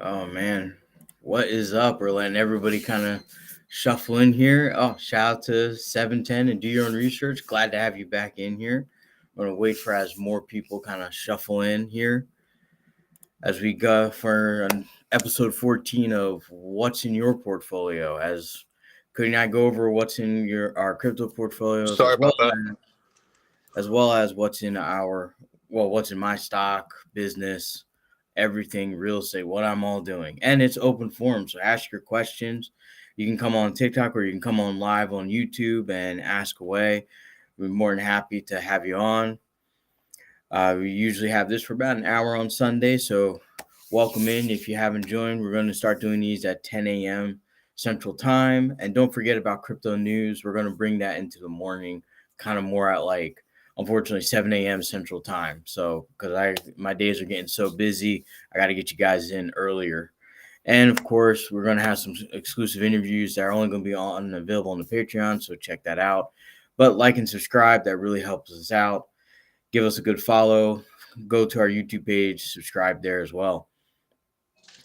Oh man, what is up? We're letting everybody kind of shuffle in here. Oh, shout out to 710 and do your own research. Glad to have you back in here. I'm gonna wait for as more people kind of shuffle in here as we go for episode 14 of what's in your portfolio. As could not go over what's in your our crypto portfolios Sorry about that. as well as what's in what's in my stock business, everything real estate, what I'm all doing. And it's open forum. So ask your questions. You can come on TikTok or you can come on live on YouTube and ask away. We're more than happy to have you on. We usually have this for about an hour on Sunday. So welcome in. If you haven't joined, we're going to start doing these at 10 a.m. Central Time. And don't forget about crypto news. We're going to bring that into the morning, kind of more at like, unfortunately, 7 a.m. Central Time. So, because my days are getting so busy, I got to get you guys in earlier. And of course, we're going to have some exclusive interviews that are only going to be on available on the Patreon. So check that out. But like and subscribe, that really helps us out. Give us a good follow. Go to our YouTube page, subscribe there as well.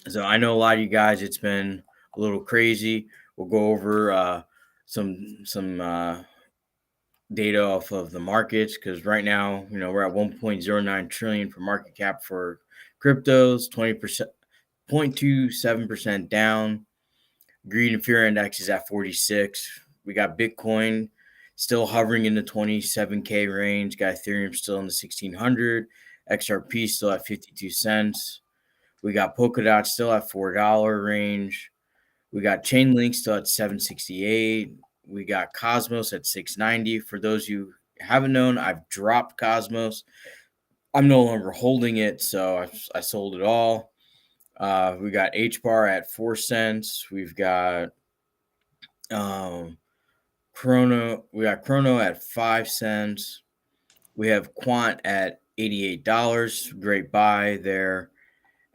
So I know a lot of you guys, it's been a little crazy. We'll go over some data off of the markets because right now, we're at 1.09 trillion for market cap for cryptos, 20%, 0.27% down. Greed and fear index is at 46. We got Bitcoin still hovering in the 27K range. Got Ethereum still in the 1600. XRP still at 52 cents. We got Polkadot still at $4 range. We got Chainlink still at 768. We got Cosmos at 690. For those you haven't known, I've dropped Cosmos. I'm no longer holding it, so I sold it all. We got HBAR at 4 cents. We've got Chrono. We got Chrono at 5 cents. We have Quant at $88. Great buy there.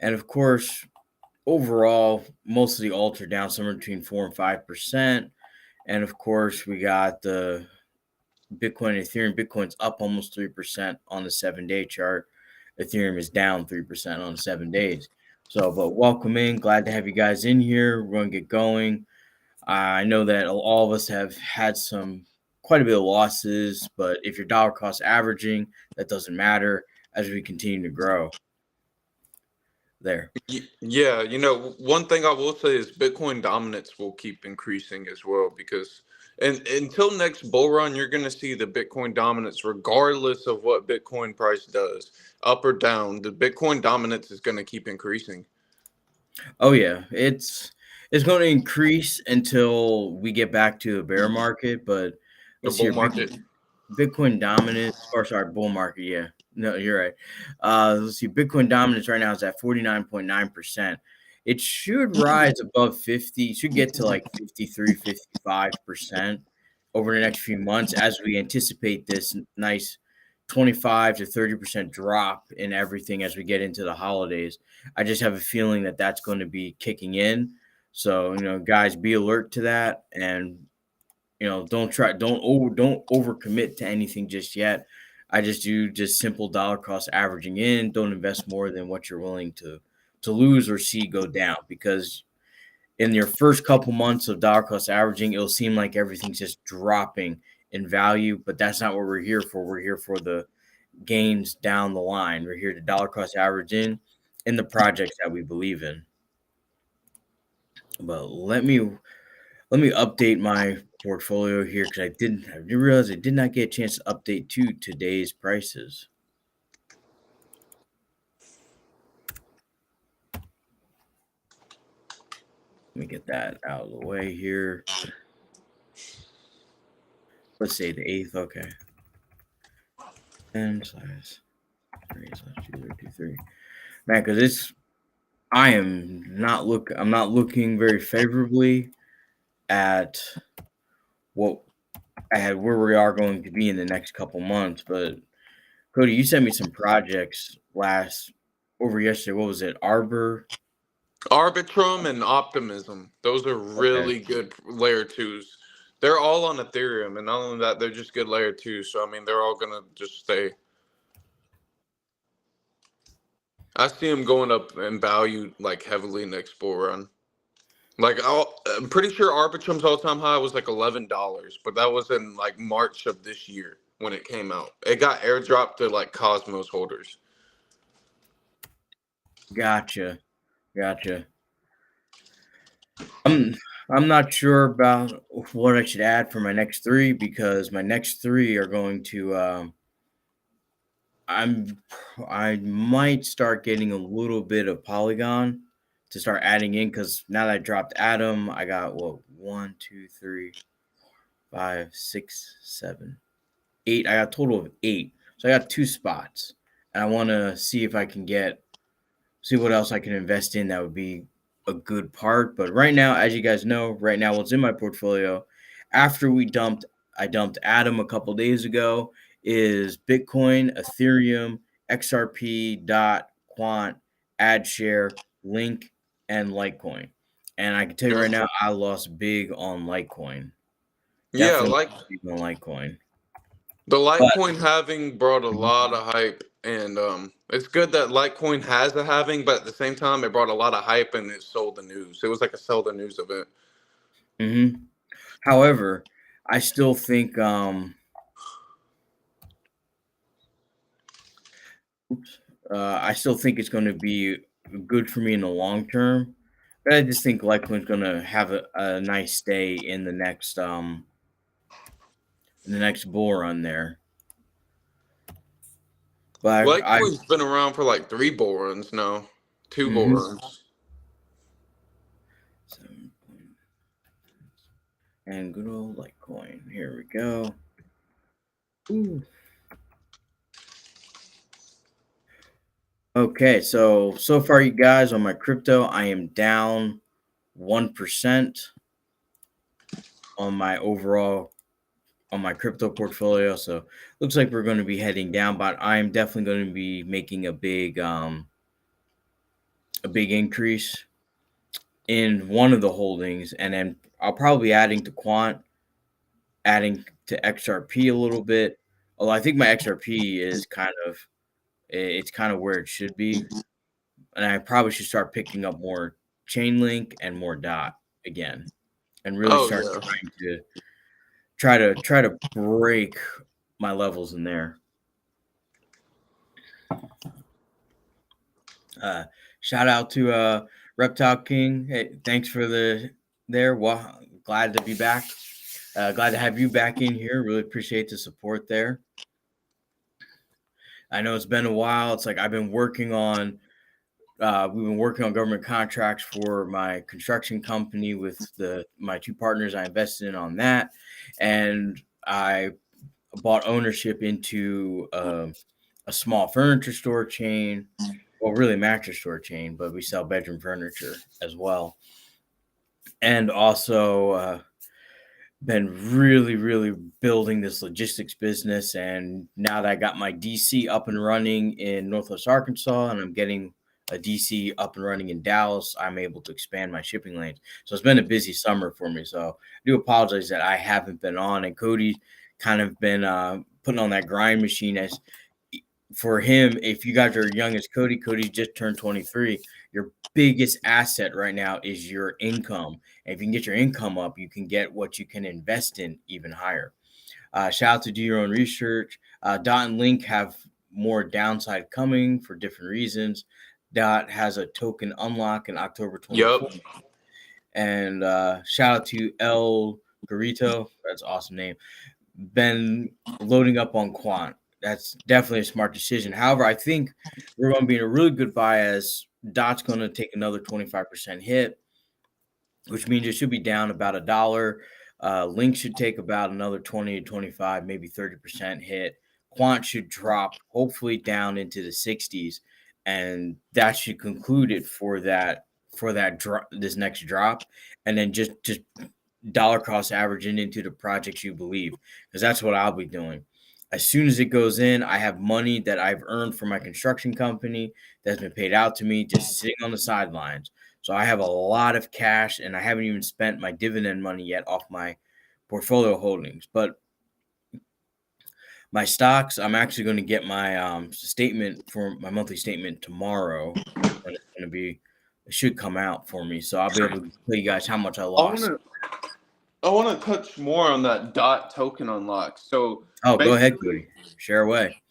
And of course, overall, most of the alts are down somewhere between 4 and 5%. And of course, we got the Bitcoin and Ethereum. Bitcoin's up almost 3% on the 7-day chart. Ethereum is down 3% on the 7 days. So, but welcome in. Glad to have you guys in here. We're going to get going. I know that all of us have had quite a bit of losses, but if you're dollar cost averaging, that doesn't matter as we continue to grow. There. Yeah, one thing I will say is Bitcoin dominance will keep increasing as well because and until next bull run, you're going to see the Bitcoin dominance regardless of what Bitcoin price does, up or down. The Bitcoin dominance is going to keep increasing. Oh yeah, it's going to increase until we get back to a bear market, but The let's see bull here. market. Bitcoin dominance, or sorry, bull market. Yeah, no, you're right. Let's see. Bitcoin dominance right now is at 49.9%. It should rise above 50. It should get to like 53, 55% over the next few months as we anticipate this nice 25 to 30% drop in everything as we get into the holidays. I just have a feeling that that's going to be kicking in. So, guys, be alert to that and don't overcommit to anything just yet. I just do just simple dollar cost averaging in. Don't invest more than what you're willing to lose or see go down, because in your first couple months of dollar cost averaging, it'll seem like everything's just dropping in value, but that's not what we're here for. We're here for the gains down the line. We're here to dollar cost average in the projects that we believe in. But let me update my portfolio here because I did realize I did not get a chance to update to today's prices. Let me get that out of the way here. Let's say the 8th. Okay. And slash 3/2023. Man, because I'm not looking very favorably at what where we are going to be in the next couple months. But Cody, you sent me some projects over yesterday. What was it? Arbitrum and Optimism. Those are Okay. really good layer twos. They're all on Ethereum, and not only that, they're just good layer twos. So I mean, they're all gonna just stay. I see them going up in value like heavily next bull run. Like I'm pretty sure Arbitrum's all-time high was like $11, but that was in like March of this year when it came out. It got airdropped to like Cosmos holders. Gotcha. Gotcha. I'm I'm not sure about what I should add for my next three because my next three are going to I'm I might start getting a little bit of Polygon to start adding in because now that I dropped Atom, I got what 1, 2, 3, 5, 6, 7, 8. I got a total of 8. So I got 2 spots. And I want to see if I can see what else I can invest in that would be a good part. But right now, as you guys know, right now what's in my portfolio after I dumped Atom a couple days ago is Bitcoin, Ethereum, XRP, Dot, Quant, AdShare, Link, and Litecoin. And I can tell you right now, I lost big on Litecoin. Yeah, Definitely like big on Litecoin. the But Litecoin halving brought a lot of hype, and it's good that Litecoin has a halving, but at the same time, it brought a lot of hype and it sold the news. It was like a sell the news event. mhm. However, I still think I still think it's going to be good for me in the long term. But I just think Litecoin's going to have a nice stay in the next bull run there. But I Litecoin's been around for like 3 bull runs now, 2 bull mhm. runs. And good old Litecoin. Here we go. Ooh. Okay, so far, you guys, on my crypto, I am down 1% on my overall on my crypto portfolio. So looks like we're going to be heading down, but I'm definitely going to be making a big increase in one of the holdings, and then I'll probably be adding to Quant, adding to XRP a little bit. Although I think my XRP is it's kind of where it should be, and I probably should start picking up more Chainlink and more Dot again, and really Oh start yeah. trying to try to break my levels in there. Uh, Shout out to Reptile King. Hey, thanks for there. Well, glad to be back. Glad to have you back in here. Really appreciate the support there. I know it's been a while. It's like I've been working on. We've been working on government contracts for my construction company with my 2 partners. I invested in on that, and I bought ownership into a small furniture store chain. Well, really mattress store chain, but we sell bedroom furniture as well. And also been really building this logistics business. And now that I got my DC up and running in Northwest Arkansas, and I'm getting a DC up and running in Dallas, I'm able to expand my shipping lanes. So it's been a busy summer for me. So I do apologize that I haven't been on. And Cody kind of been putting on that grind machine as for him. If you guys are young as Cody just turned 23. Your biggest asset right now is your income. And if you can get your income up, you can get what you can invest in even higher. Shout out to do your own research. Dot and Link have more downside coming for different reasons. Dot has a token unlock in October Yep. 24th. And shout out to El Garito. That's an awesome name. Been loading up on Quant. That's definitely a smart decision. However, I think we're going to be in a really good buy as Dot's going to take another 25% hit, which means it should be down about $1. Link should take about another 20 to 25, maybe 30% hit. Quant should drop hopefully down into the 60s, and that should conclude it for that drop, this next drop, and then just dollar cost averaging into the projects you believe, because that's what I'll be doing. As soon as it goes in, I have money that I've earned from my construction company that's been paid out to me just sitting on the sidelines. So I have a lot of cash, and I haven't even spent my dividend money yet off my portfolio holdings. But My stocks, I'm actually going to get my statement for my monthly statement tomorrow, and it's going to be it should come out for me, so I'll be able to tell you guys how much I I want lost. to I want to touch more on that dot token unlock. So Oh, go ahead, basically, Cody. Share away.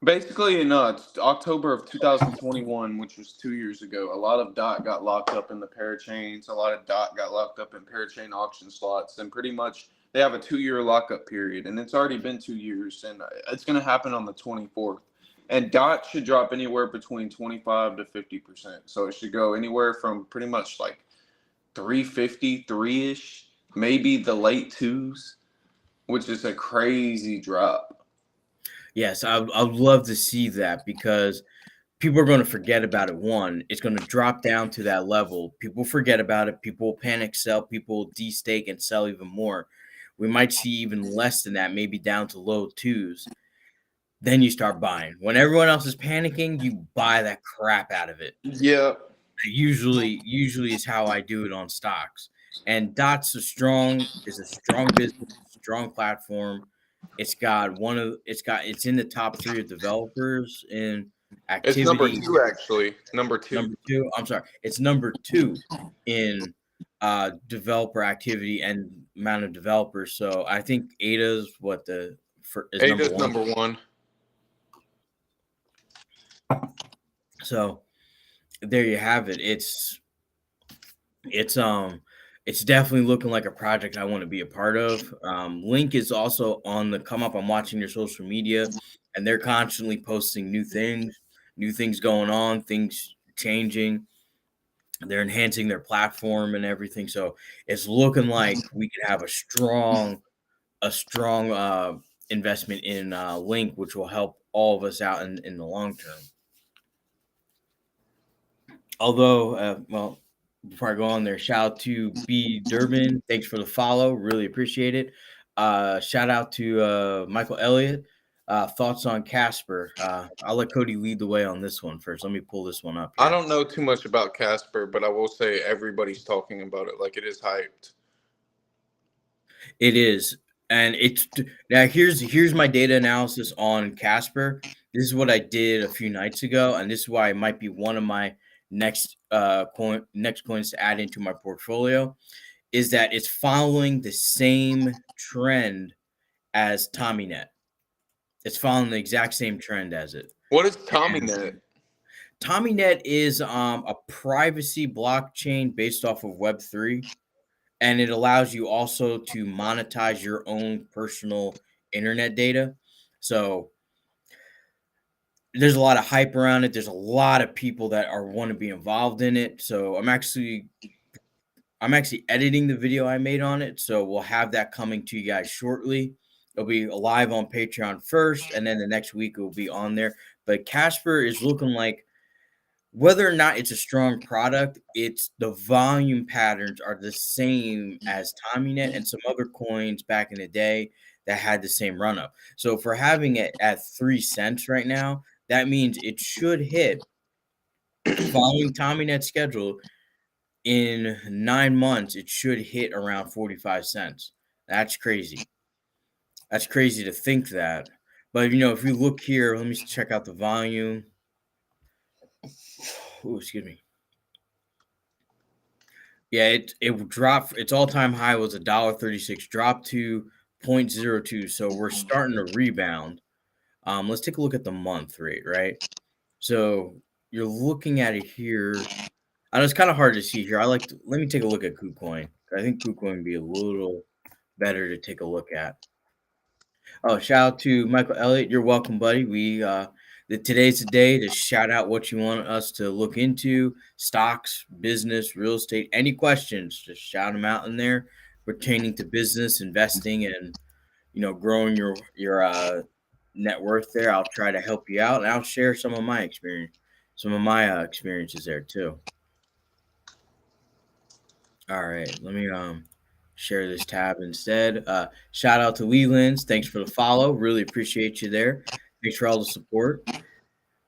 basically, it's October of 2021, which was 2 years ago. A lot of DOT got locked up in the parachains. A lot of DOT got locked up in parachain auction slots, and pretty much they have a 2 year lockup period, and it's already been 2 years, and it's going to happen on the 24th. And DOT should drop anywhere between 25 to 50%. So it should go anywhere from pretty much like 353 ish, maybe the late twos, which is a crazy drop. Yes, I'd love to see that because people are going to forget about it. One, it's going to drop down to that level. People forget about it. People panic sell. People destake and sell even more. We might see even less than that, maybe down to low twos. Then you start buying. When everyone else is panicking, you buy that crap out of it. Yeah. Usually is how I do it on stocks. And Dot's a strong business, strong platform. It's in the top 3 of developers in It's number activity. two, actually. Number two. Number 2, I'm sorry, it's number 2 in developer activity and amount of developers. So I think Ada's is number Ada's 1. number one. So there you have it. It's it's definitely looking like a project I want to be a part of. Link is also on the come up. I'm watching their social media, and they're constantly posting new things going on, things changing. They're enhancing their platform and everything. So it's looking like we could have a strong investment in Link, which will help all of us out in the long term. Although, well, before I go on there, shout out to B Durbin. Thanks for the follow. Really appreciate it. Shout out to Michael Elliott. Thoughts on Casper? I'll let Cody lead the way on this one first. Let me pull this one up I here. don't know too much about Casper, but I will say everybody's talking about it like it is hyped. It is, and it's now. Here's my data analysis on Casper. This is what I did a few nights ago, and this is why it might be one of my next coins to add into my portfolio. Is that it's following the same trend as TommyNet. It's following the exact same trend as it. What is TommyNet? TommyNet is a privacy blockchain based off of Web3, and it allows you also to monetize your own personal internet data. So there's a lot of hype around it. There's a lot of people that want to be involved in it. So I'm actually editing the video I made on it, so we'll have that coming to you guys shortly. It'll be live on Patreon first, and then the next week it will be on there. But Casper is looking like, whether or not it's a strong product, it's the volume patterns are the same as TommyNet and some other coins back in the day that had the same run up. So if we're having it at 3 cents right now, that means it should hit, following TommyNet's schedule, in 9 months, it should hit around 45 cents. That's crazy. That's crazy to think that. But, if you look here, let me check out the volume. Oh, excuse me. Yeah, it dropped. Its all-time high was $1.36, dropped to 0.02. So we're starting to rebound. Let's take a look at the month rate, right? So you're looking at it here. I know it's kind of hard to see here. Let me take a look at KuCoin. I think KuCoin would be a little better to take a look at. Oh, shout out to Michael Elliott. You're welcome, buddy. Today's the day to shout out what you want us to look into: stocks, business, real estate. Any questions, just shout them out in there pertaining to business, investing, and growing your net worth. There, I'll try to help you out, and I'll share some of my experiences there too. All right, let me share this tab instead. Shout out to Leland's. Thanks for the follow. Really appreciate you there. Thanks for all the support.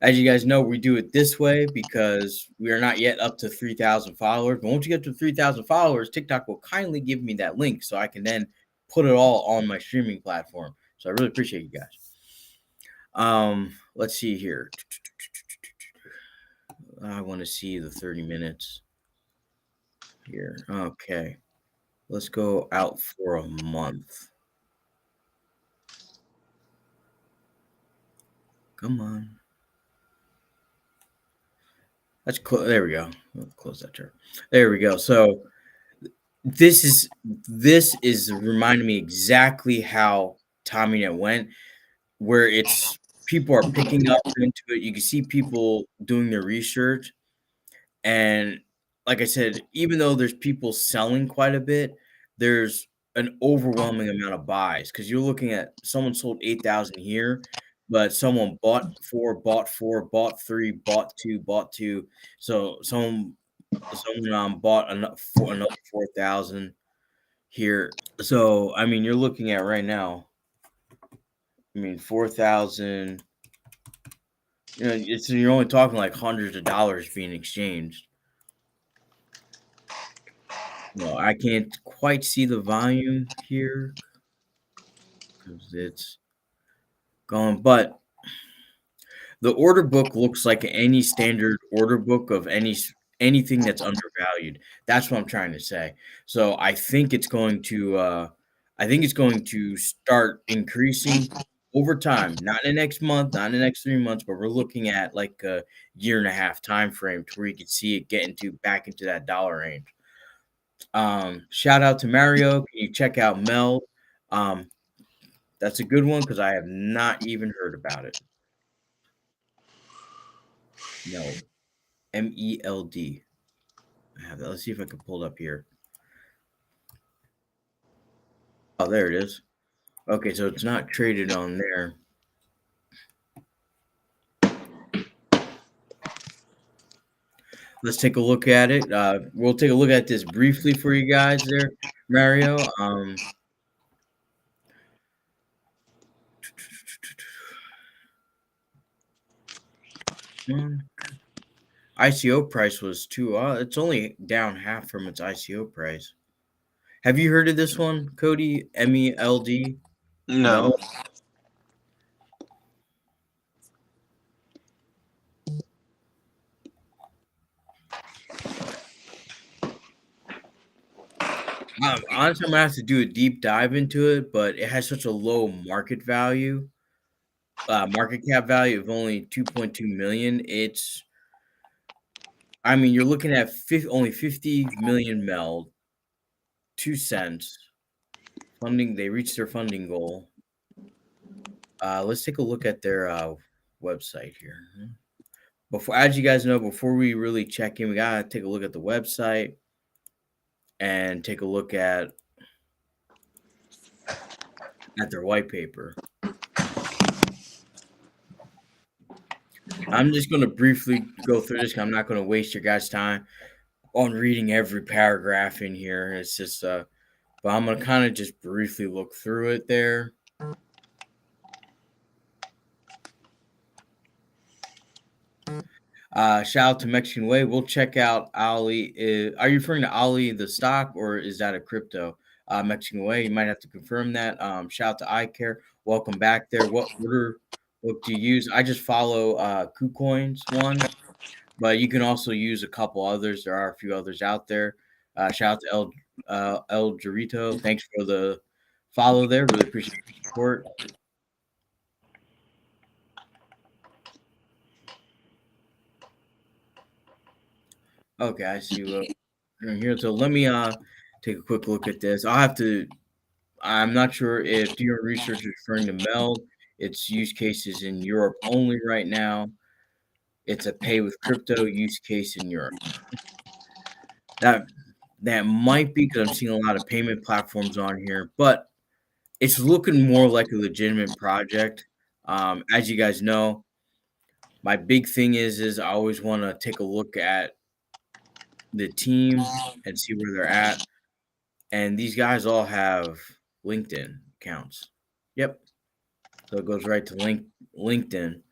As you guys know, we do it this way because we are not yet up to 3,000 followers. But once you get to 3,000 followers, TikTok will kindly give me that link so I can then put it all on my streaming platform. So So I really appreciate you guys. Let's see here. I want to see the 30 minutes here. Okay. Let's go out for a month. Come on. That's close. There we go. Let's close that chart. There we go. So this is reminding me exactly how TommyNet went, where it's people are picking up into it. You can see people doing their research. And like I said, even though there's people selling quite a bit, there's an overwhelming amount of buys because you're looking at someone sold 8,000 here, but someone bought four, bought three, bought two, bought two. So someone bought another 4,000 here. So I mean, you're looking at right now. I mean, 4,000. You're only talking like hundreds of dollars being exchanged. No, I can't quite see the volume here because it's gone. But the order book looks like any standard order book of anything that's undervalued. That's what I'm trying to say. So I think it's going to start increasing over time, not in the next month, not in the next 3 months, but we're looking at like a year and a half time frame to where you can see it get into back into that dollar range. Shout out to Mario. Can you check out Meld? Um, that's a good one because I have not even heard about it. Meld. MELD. I have that. Let's see if I can pull it up here. Oh, there it is. Okay, so it's not traded on there. Let's take a look at it. We'll take a look at this briefly for you guys there, Mario. ICO price was two. It's only down half from its ICO price. Have you heard of this one, Cody? MELD? No. Mel? Honestly, I'm gonna have to do a deep dive into it, but it has such a low market cap value of only 2.2 million. I mean, you're looking at only 50 million meld, 2 cents funding. They reached their funding goal. Let's take a look at their website here. As you guys know, before we really check in, we gotta take a look at the website and take a look at their white paper. I'm just going to briefly go through this. I'm not going to waste your guys' time on reading every paragraph in here. It's just, but I'm going to kind of just briefly look through it there. Shout out to Mexican Way. We'll check out Ali. Are you referring to Ali the stock or is that a crypto? Mexican Way. You might have to confirm that. Shout out to iCare. Welcome back there. What order book do you use? I just follow KuCoin's one, but you can also use a couple others. There are a few others out there. Shout out to El Dorito. Thanks for the follow there. Really appreciate the support. Okay, I see what here. So let me take a quick look at this. I'm not sure if your research is referring to Meld. Its use cases in Europe only right now. It's a pay with crypto use case in Europe. That might be because I'm seeing a lot of payment platforms on here, but it's looking more like a legitimate project. As you guys know, my big thing is I always want to take a look at the team and see where they're at. And these guys all have LinkedIn accounts. Yep. So it goes right to LinkedIn.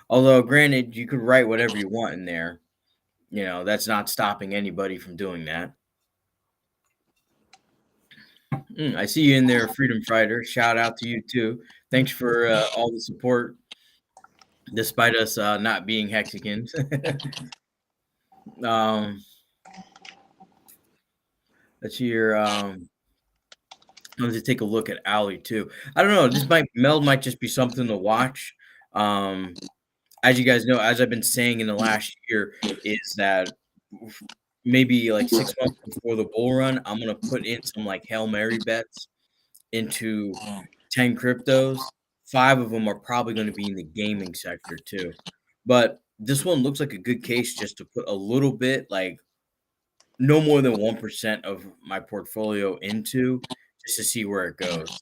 Although, granted, you could write whatever you want in there. That's not stopping anybody from doing that. I see you in there, Freedom Fighter. Shout out to you too. Thanks for all the support, despite us not being Hexicans. um, let's see your. I'm going to take a look at Alley too. I don't know. This might just be something to watch. Um, as you guys know, as I've been saying in the last year, is that maybe like 6 months before the bull run, I'm gonna put in some like Hail Mary bets into 10 cryptos. 5 of them are probably going to be in the gaming sector too. But this one looks like a good case just to put a little bit, like no more than 1% of my portfolio into, just to see where it goes.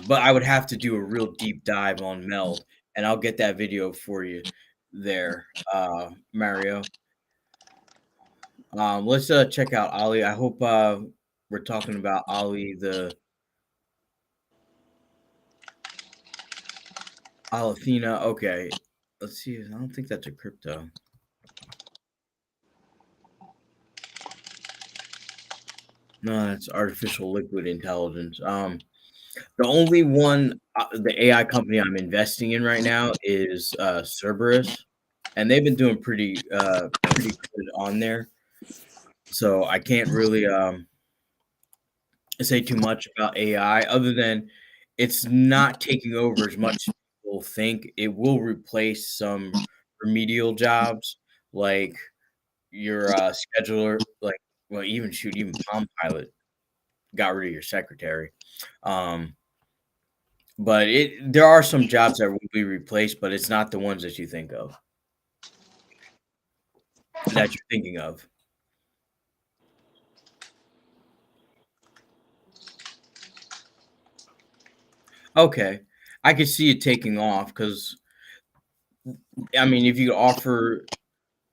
But I would have to do a real deep dive on Meld, and I'll get that video for you there, Mario. Let's check out Ollie. I hope we're talking about Ollie the Alethina. Okay, let's see. I don't think that's a crypto. No, that's artificial liquid intelligence. The only one, the AI company I'm investing in right now is Cerberus, and they've been doing pretty good on there. So I can't really say too much about AI other than it's not taking over as much as people think. It will replace some remedial jobs like your scheduler, like well, even Palm Pilot got rid of your secretary. Um, but there are some jobs that will be replaced, but it's not the ones that you think of that you're thinking of. Okay, I could see it taking off because I mean, if you offer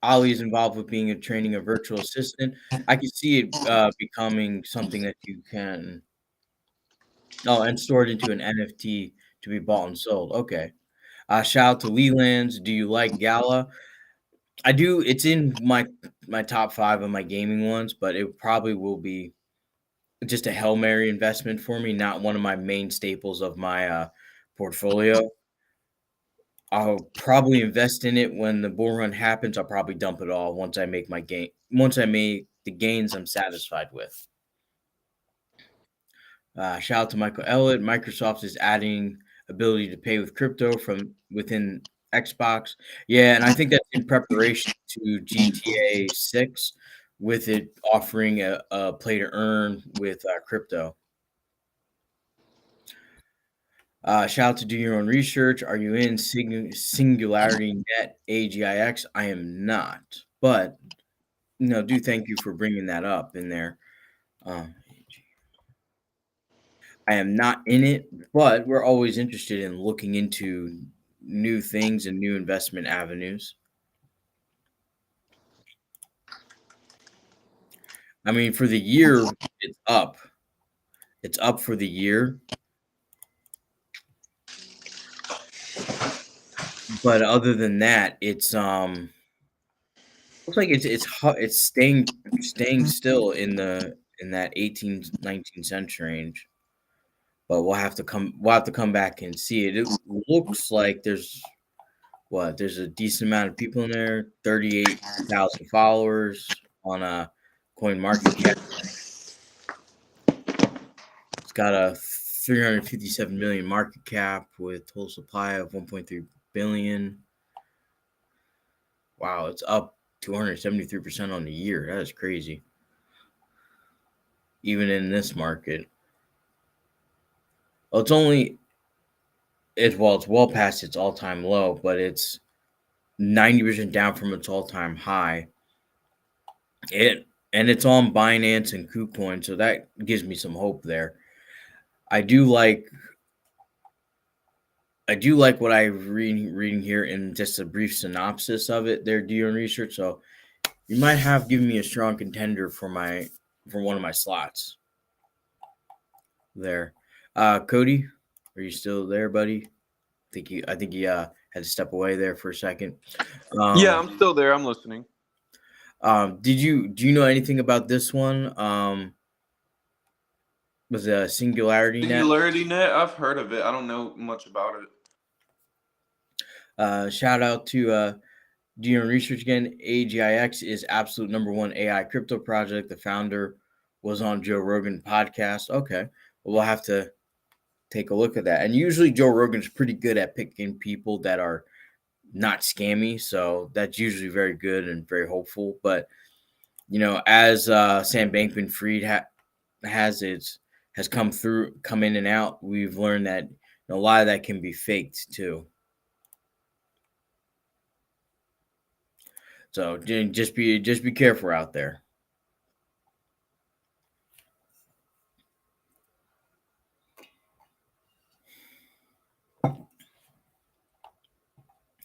Ali is involved with being a training a virtual assistant. I can see it becoming something that you can and stored into an NFT to be bought and sold. Okay. Shout out to Lelands. Do you like Gala? I do. It's in my top 5 of my gaming ones, but it probably will be just a Hail Mary investment for me, not one of my main staples of my portfolio. I'll probably invest in it when the bull run happens. I'll probably dump it all once I make my gain. Once I make the gains I'm satisfied with. Shout out to Michael Elliott. Microsoft is adding ability to pay with crypto from within Xbox. Yeah, and I think that's in preparation to GTA 6 with it offering a play to earn with crypto. Shout out to do your own research. Are you in Singularity Net AGIX? I am not, but no, do thank you for bringing that up in there. Um, I am not in it, but we're always interested in looking into new things and new investment avenues. I mean, for the year, it's up. It's up for the year, but other than that, it's looks like it's staying still in that 18th 19th century range. But we'll have to come back and see it. It looks like there's a decent amount of people in there, 38,000 followers on a coin market cap. It's got a 357 million market cap with total supply of 1.3 billion. Wow, it's up 273% on the year. That is crazy. Even in this market. Well, it's well past its all-time low, but it's 90% down from its all-time high. It's on Binance and KuCoin, so that gives me some hope there. I do like what I'm reading here in just a brief synopsis of it. There, do your own research. So you might have given me a strong contender for one of my slots. There, Cody, are you still there, buddy? I think you had to step away there for a second. Yeah, I'm still there. I'm listening. Do you know anything about this one? Was a Singularity Net. Singularity Net, I've heard of it. I don't know much about it. Shout out to do your own research again. AGIX is absolute number one AI crypto project. The founder was on Joe Rogan podcast. Okay, well, we'll have to take a look at that. And usually Joe Rogan's pretty good at picking people that are not scammy, so that's usually very good and very hopeful. But as Sam Bankman-Fried has come in and out, we've learned that a lot of that can be faked too. So just be careful out there.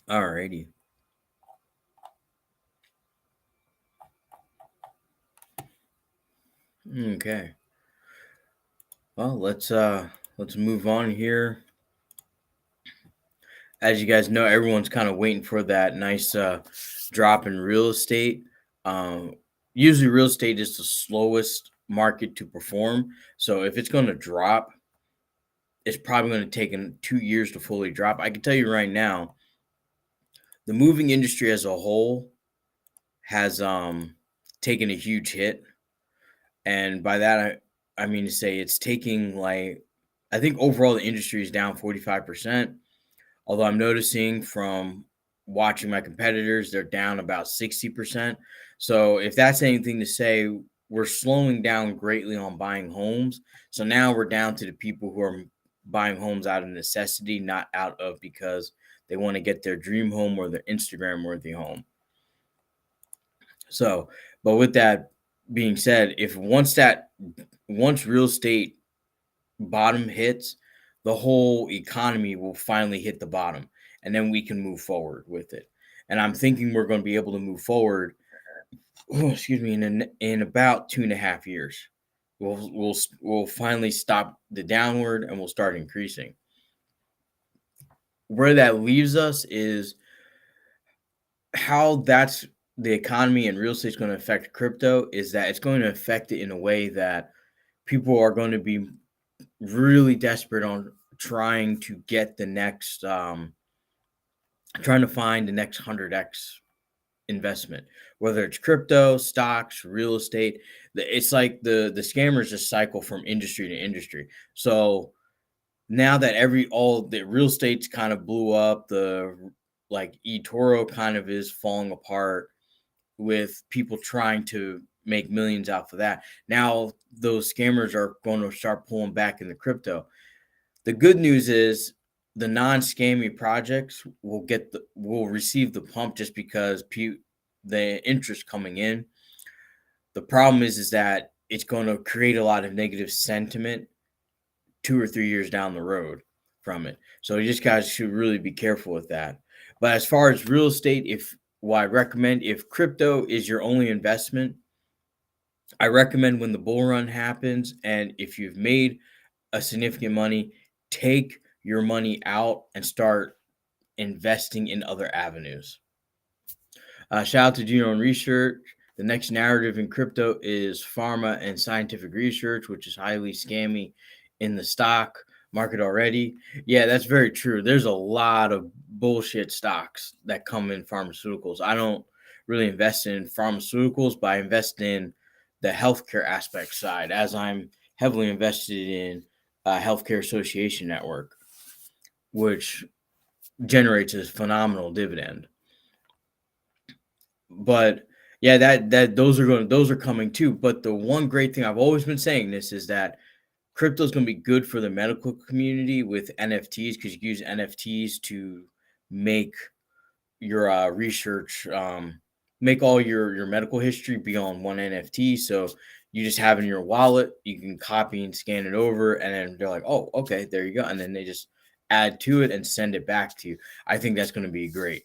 Alrighty. Okay. Well, let's move on here. As you guys know, everyone's kind of waiting for that nice drop in real estate. Usually, real estate is the slowest market to perform. So if it's going to drop, it's probably going to take 2 years to fully drop. I can tell you right now, the moving industry as a whole has taken a huge hit, and by that I mean to say it's taking I think overall the industry is down 45%. Although I'm noticing from watching my competitors, they're down about 60%. So if that's anything to say, we're slowing down greatly on buying homes. So now we're down to the people who are buying homes out of necessity, not out of because they want to get their dream home or their Instagram worthy home. So, but with that being said, once real estate bottom hits, the whole economy will finally hit the bottom, and then we can move forward with it. And I'm thinking we're going to be able to move forward. In about 2.5 years, we'll finally stop the downward and we'll start increasing. Where that leaves us is how that's the economy and real estate is going to affect crypto. Is that it's going to affect it in a way that people are going to be really desperate on trying to get the next trying to find the next 100x investment, whether it's crypto, stocks, real estate. It's like the scammers just cycle from industry to industry. So now that all the real estate's kind of blew up, the eToro kind of is falling apart with people trying to make millions out of that. Now those scammers are going to start pulling back in the crypto. The good news is the non-scammy projects will receive the pump just because the interest coming in. The problem is that it's going to create a lot of negative sentiment 2 or 3 years down the road from it. So you just guys should really be careful with that. But as far as real estate, I recommend if crypto is your only investment, I recommend when the bull run happens and if you've made a significant money, take your money out and start investing in other avenues. Shout out to Do Your Own Research. The next narrative in crypto is pharma and scientific research, which is highly scammy in the stock market already. Yeah, that's very true. There's a lot of bullshit stocks that come in pharmaceuticals. I don't really invest in pharmaceuticals, but I invest in the healthcare aspect side, as I'm heavily invested in Healthcare Association Network, which generates a phenomenal dividend. But yeah, those are coming too. But the one great thing I've always been saying this is that crypto is going to be good for the medical community with NFTs because you can use NFTs to make your research, make all your medical history be on one NFT. So you just have it in your wallet, you can copy and scan it over, and then they're like, oh, okay, there you go. And then they just add to it and send it back to you. I think that's going to be great.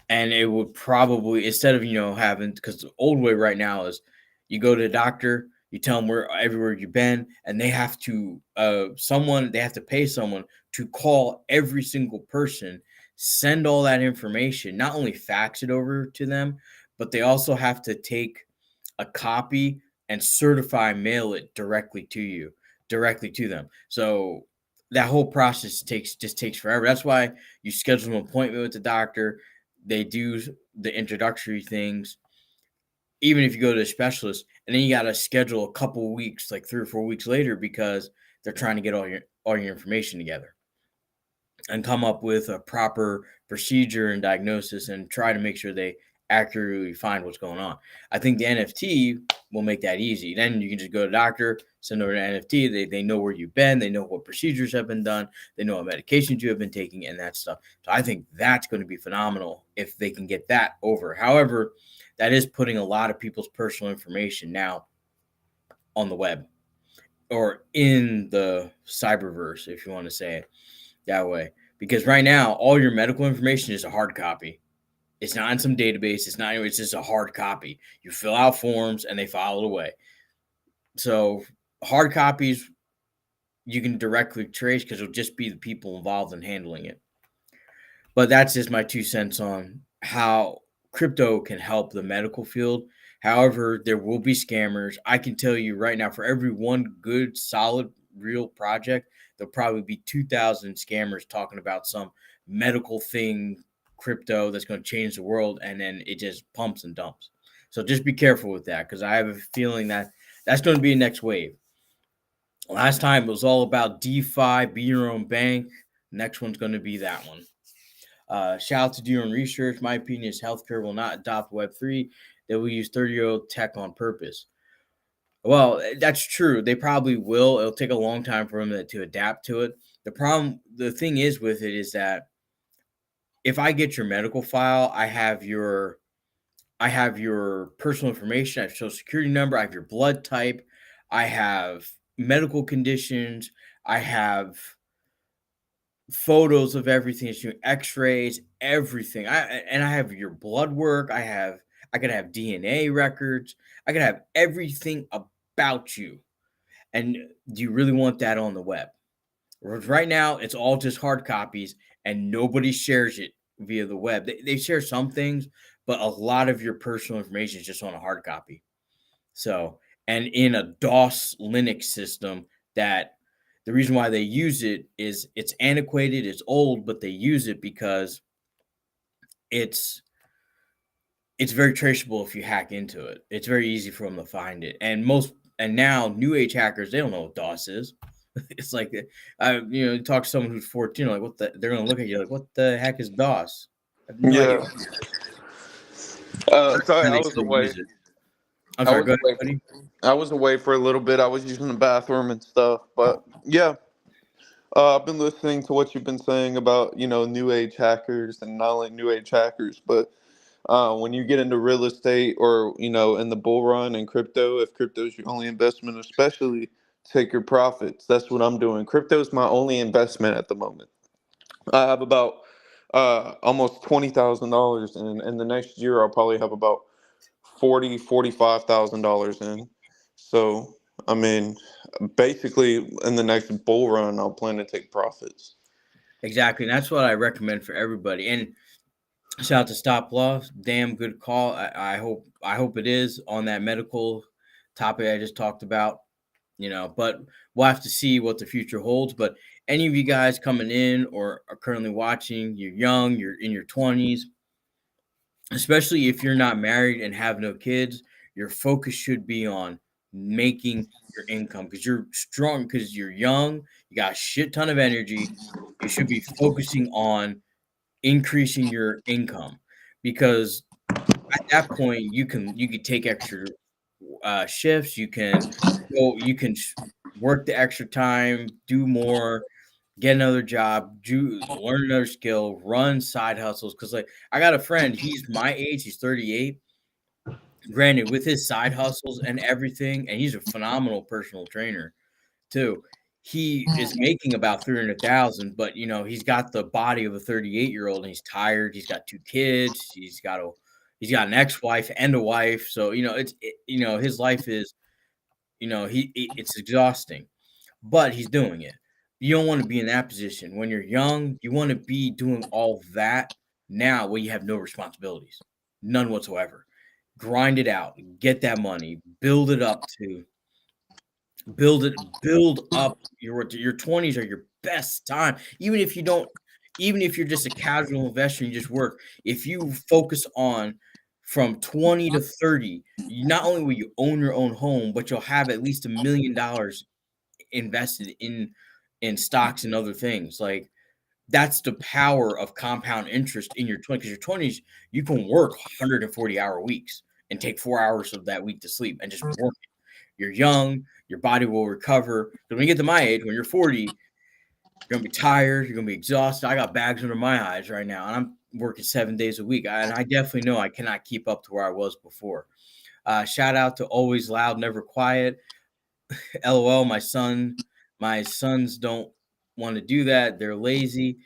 And it would probably, instead of, having, because the old way right now is you go to the doctor, you tell them everywhere you've been, and they have to, they have to pay someone to call every single person, send all that information, not only fax it over to them, but they also have to take a copy and certify mail it directly to them. So that whole process takes forever. That's why you schedule an appointment with the doctor. They do the introductory things, even if you go to a specialist, and then you got to schedule a couple weeks, like 3 or 4 weeks later, because they're trying to get all your information together and come up with a proper procedure and diagnosis and try to make sure they accurately find what's going on. I think the NFT will make that easy. Then you can just go to the doctor, send over an NFT. They know where you've been. They know what procedures have been done. They know what medications you have been taking and that stuff. So I think that's going to be phenomenal if they can get that over. However, that is putting a lot of people's personal information now on the web or in the cyberverse, if you want to say it that way. Because right now, all your medical information is a hard copy. It's not in some database. It's not. It's just a hard copy. You fill out forms and they file it away. So hard copies you can directly trace because it'll just be the people involved in handling it. But that's just my 2 cents on how crypto can help the medical field. However, there will be scammers. I can tell you right now, for every one good, solid, real project, there'll probably be 2,000 scammers talking about some medical thing, crypto that's going to change the world, and then it just pumps and dumps. So just be careful with that because I have a feeling that that's going to be a next wave. Last time it was all about DeFi, be your own bank. Next one's going to be that one. Shout out to do your own research. My opinion is healthcare will not adopt Web3. They will use 30-year-old tech on purpose. Well, that's true. They probably will. It'll take a long time for them to adapt to it. The thing is with it is that if I get your medical file, I have your personal information. I have social security number. I have your blood type. I have medical conditions. I have photos of everything, x-rays, everything. I have your blood work. I could have DNA records. I could have everything about you. And do you really want that on the web? Right now, it's all just hard copies and nobody shares it via the web. They share some things, but a lot of your personal information is just on a hard copy. So, and in a DOS Linux system that the reason why they use it is it's antiquated, it's old, but they use it because it's very traceable if you hack into it. It's very easy for them to find it. And now new age hackers, they don't know what DOS is. It's like you talk to someone who's 14, like they're gonna look at you like, what the heck is DOS? I have no idea. Yeah. Sorry, How I they was still away. use it. I'm I sorry, was go ahead, away. buddy. I was away for a little bit. I was using the bathroom and stuff, but yeah, I've been listening to what you've been saying about new age hackers and not only new age hackers, but when you get into real estate or in the bull run and crypto, if crypto is your only investment, especially take your profits. That's what I'm doing. Crypto is my only investment at the moment. I have about almost $20,000, and in the next year I'll probably have about $45,000 in. So I mean, basically in the next bull run, I'll plan to take profits. Exactly. And that's what I recommend for everybody. And shout out to Stop Loss. Damn good call. I hope it is on that medical topic I just talked about. But we'll have to see what the future holds. But any of you guys coming in or are currently watching, you're young, you're in your 20s, especially if you're not married and have no kids, your focus should be on making your income because you're strong, because you're young, you got a shit ton of energy. You should be focusing on increasing your income because at that point you can take extra shifts. You can work the extra time, do more, get another job, learn another skill, run side hustles. Because like I got a friend, he's my age, he's 38. Granted, with his side hustles and everything, and he's a phenomenal personal trainer too. He is making about 300,000, but he's got the body of a 38-year-old, and he's tired. He's got 2 kids. He's got an ex-wife and a wife. So his life is it's exhausting, but he's doing it. You don't want to be in that position when you're young. You want to be doing all that now, where you have no responsibilities, none whatsoever. grind it out, get that money, build it up to build up your 20s are your best time. Even if you're just a casual investor and you just work, if you focus on from 20 to 30, not only will you own your own home, but you'll have at least $1 million invested in stocks and other things. Like that's the power of compound interest in your 20s. Because your 20s, you can work 140-hour weeks and take 4 hours of that week to sleep and just work. You're young, your body will recover. So when you get to my age, when you're 40, you're gonna be tired, you're gonna be exhausted. I got bags under my eyes right now, and I'm working 7 days a week. And I definitely know I cannot keep up to where I was before. Shout out to Always Loud, Never Quiet. LOL, my sons don't want to do that. They're lazy.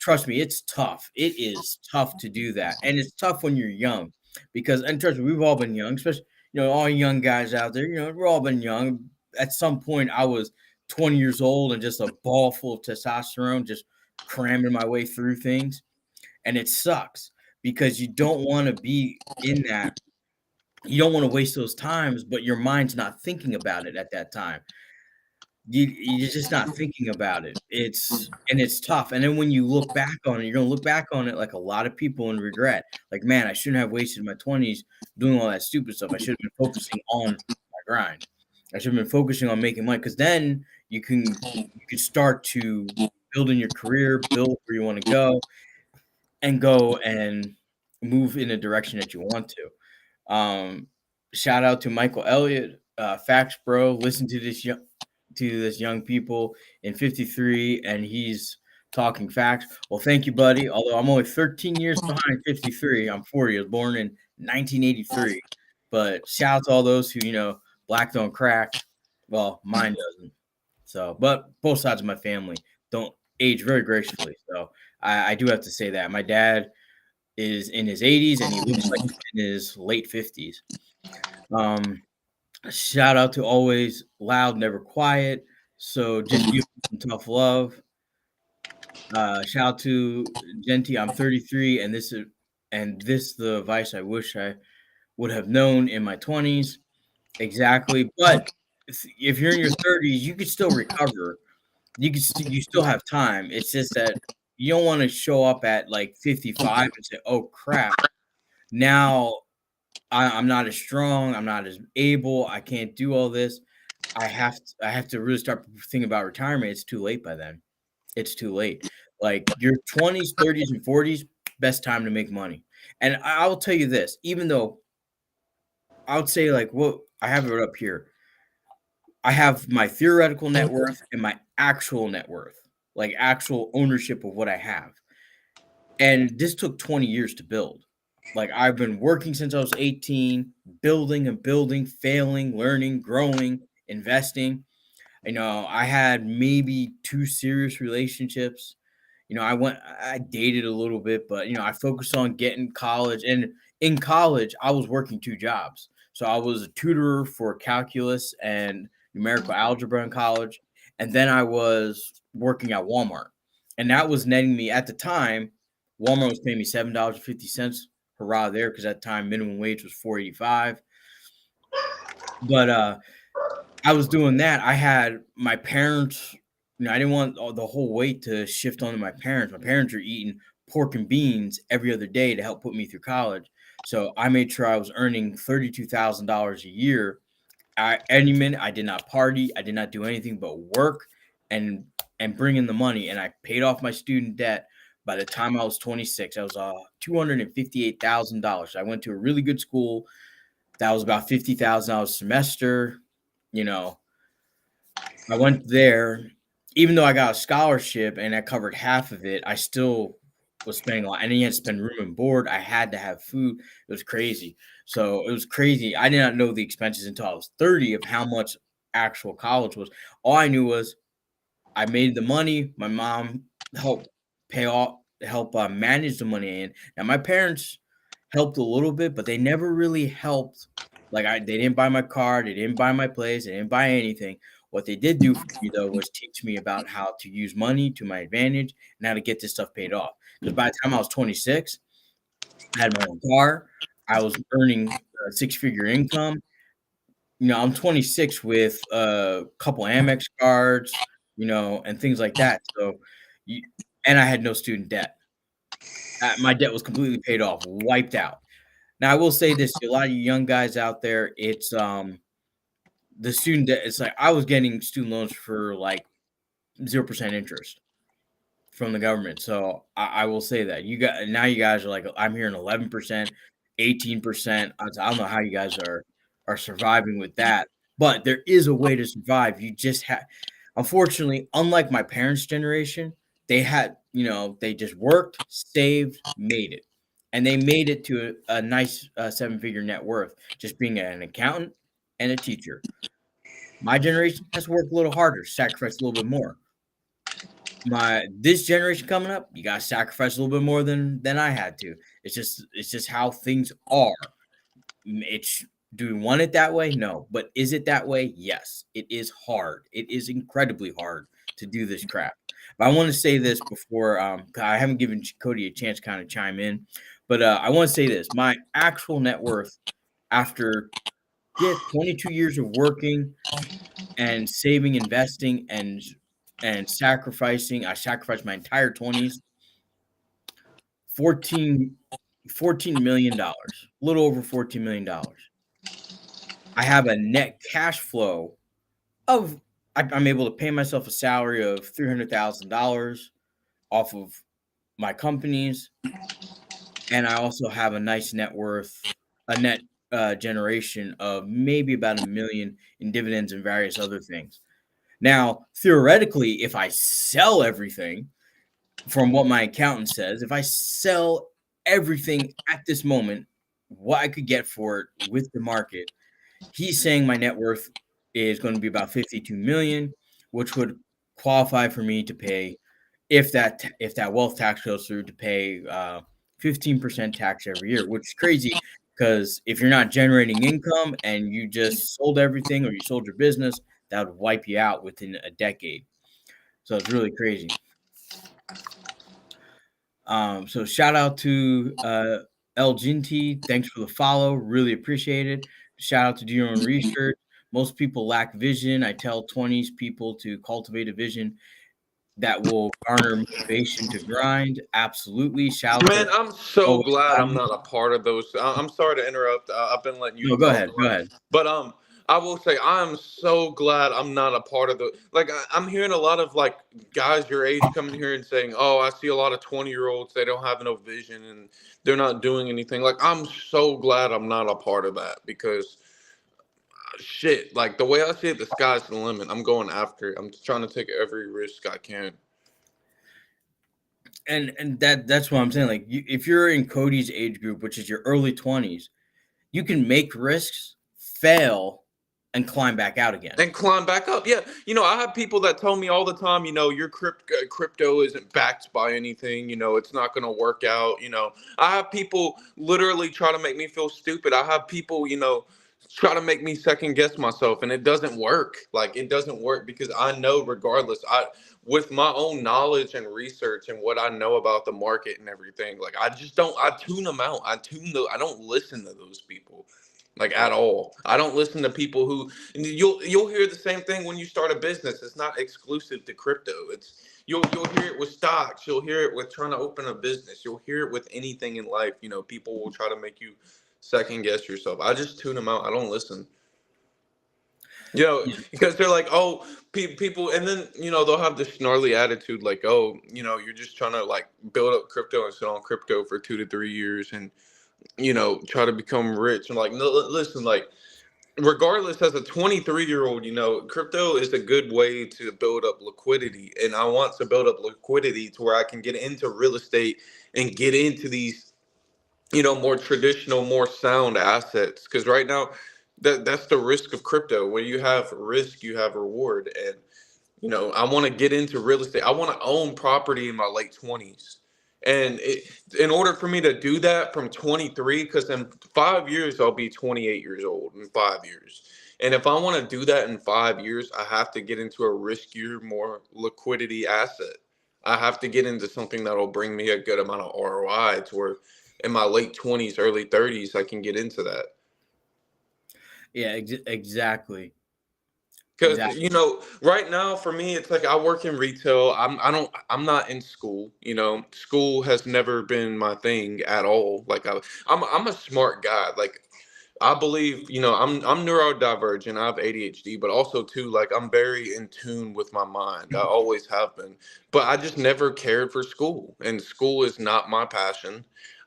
Trust me, it's tough. It is tough to do that. And it's tough when you're young because, and trust me, we've all been young, especially, all young guys out there, we've all been young. At some point, I was 20 years old and just a ball full of testosterone, just cramming my way through things. And it sucks because you don't want to be in that. You don't want to waste those times, but your mind's not thinking about it at that time. You're just not thinking about it. It's tough. And then when you look back on it, you're gonna look back on it like a lot of people and regret. Like, man, I shouldn't have wasted my 20s doing all that stupid stuff. I should have been focusing on my grind. I should have been focusing on making money because then you can start to build in your career, build where you want to go and move in a direction that you want to. Shout out to Michael Elliott, Facts Bro. Listen to this young people in 53, and he's talking facts. Well, thank you, buddy. Although I'm only 13 years behind 53, I'm 40. I was born in 1983. But shout out to all those who black don't crack. Well, mine doesn't. So, but both sides of my family don't age very gracefully. So I do have to say that my dad is in his 80s and he looks like he's in his late 50s. Shout out to Always Loud, Never Quiet. So just give some tough love. Shout out to Genti. I'm 33, and this the advice I wish I would have known in my 20s. Exactly. But if you're in your 30s, you could still recover. You still have time. It's just that you don't want to show up at like 55 and say, "Oh crap, now I'm not as strong. I'm not as able. I can't do all this. I have to really start thinking about retirement." It's too late by then. It's too late. Like your 20s, 30s, and 40s, best time to make money. And I will tell you this, even though I would say like what I have it up here. I have my theoretical net worth and my actual net worth, like actual ownership of what I have. And this took 20 years to build. Like I've been working since I was 18, building and building, failing, learning, growing, investing. I had maybe 2 serious relationships. I dated a little bit, but I focused on getting college. And in college, I was working 2 jobs. So I was a tutor for calculus and numerical algebra in college, and then I was working at Walmart. And that was netting me at the time. Walmart was paying me $7.50. Hurrah there, because at the time minimum wage was $4.85. But I was doing that. I had my parents. I didn't want the whole weight to shift onto my parents. My parents are eating pork and beans every other day to help put me through college. So I made sure I was earning $32,000 a year. Any minute, I did not party. I did not do anything but work and bring in the money. And I paid off my student debt. By the time I was 26, I was $258,000. I went to a really good school. That was about $50,000 a semester. I went there. Even though I got a scholarship and I covered half of it, I still was spending a lot. And then you had to spend room and board. I had to have food. It was crazy. So it was crazy. I did not know the expenses until I was 30 of how much actual college was. All I knew was I made the money. My mom helped manage the money in. Now my parents helped a little bit, but they never really helped. Like they didn't buy my car, they didn't buy my place, they didn't buy anything. What they did do for me though was teach me about how to use money to my advantage and how to get this stuff paid off. Because by the time I was 26, I had my own car. I was earning a six-figure income. I'm 26 with a couple Amex cards, and things like that. So, you, and I had no student debt. My debt was completely paid off, wiped out. Now, I will say this to a lot of you young guys out there, it's the student debt. It's like I was getting student loans for like 0% interest from the government. So I will say that you guys are like I'm hearing 11%, 18%. I don't know how you guys are surviving with that, but there is a way to survive. You just have, unfortunately, unlike my parents' generation, they just worked, saved, made it, and they made it to a nice seven-figure net worth, just being an accountant and a teacher. My generation has to work a little harder, sacrifice a little bit more. This generation coming up, you gotta sacrifice a little bit more than I had to. It's just how things are. It's Do we want it that way? No. But is it that way? Yes. It is hard. It is incredibly hard to do this crap. But I want to say this before 'cause I haven't given Cody a chance to kind of chime in. But I want to say this. My actual net worth after 22 years of working and saving, investing, and sacrificing. I sacrificed my entire 20s, 14 $14 million, a little over $14 million. I have a net cash flow of I'm able to pay myself a salary of $300,000 off of my companies, and I also have a nice net worth, a net generation of maybe about a million in dividends and various other things. Now, theoretically, if I sell everything, from what my accountant says, if I sell everything at this moment, what I could get for it with the market, he's saying my net worth is going to be about 52 million, which would qualify for me to pay, if that wealth tax goes through, to pay 15% tax every year, which is crazy because if you're not generating income and you just sold everything or you sold your business, that would wipe you out within a decade. So it's really crazy. So shout out to El Ginty. Thanks for the follow. Really appreciate it. Shout out to Do Your Own Research. Most people lack vision. I tell 20s people to cultivate a vision that will garner motivation to grind. Absolutely. Shout out to Man, I'm so always glad I'm Cloudy. not a part of those. I'm sorry to interrupt. I've been letting you No, go talk ahead. a Go lot, ahead. but I will say I'm so glad I'm not a part of the. Like I'm hearing a lot of like guys your age coming here and saying, "Oh, I see a lot of 20-year-olds. They don't have no vision and they're not doing anything." Like I'm so glad I'm not a part of that because shit. Like the way I see it, the sky's the limit. I'm going after it. I'm trying to take every risk I can. And that's what I'm saying. Like, if you're in Cody's age group, which is your early 20s, you can make risks, fail, and climb back out again. And climb back up. Yeah, I have people that tell me all the time, your crypto isn't backed by anything. It's not going to work out. I have people literally try to make me feel stupid. I have people, try to make me second guess myself, and it doesn't work. Like it doesn't work because I know, regardless, with my own knowledge and research and what I know about the market and everything, like I just don't. I tune them out. I don't listen to those people like at all. I don't listen to people who and you'll hear the same thing when you start a business. It's not exclusive to crypto. You'll hear it with stocks. You'll hear it with trying to open a business. You'll hear it with anything in life. People will try to make you second guess yourself. I just tune them out. I don't listen. Yeah. Because they're like, oh, people, and then they'll have this snarly attitude, like, oh, you're just trying to like build up crypto and sit on crypto for 2 to 3 years, and try to become rich. I'm like, no, listen, like regardless, as a 23-year-old, crypto is a good way to build up liquidity, and I want to build up liquidity to where I can get into real estate and get into these more traditional, more sound assets, because right now that's the risk of crypto. When you have risk, you have reward. And I want to get into real estate. I want to own property in my late 20s. And in order for me to do that from 23, because in 5 years, I'll be 28 years old in 5 years. And if I want to do that in 5 years, I have to get into a riskier, more liquidity asset. I have to get into something that'll bring me a good amount of ROI to where in my late 20s, early 30s, I can get into that. Yeah, exactly. Because Exactly. right now for me, it's like I work in retail. I'm not in school. School has never been my thing at all. Like I'm a smart guy. Like I believe, I'm neurodivergent. I have ADHD, but also too, like I'm very in tune with my mind. I always have been, but I just never cared for school, and school is not my passion.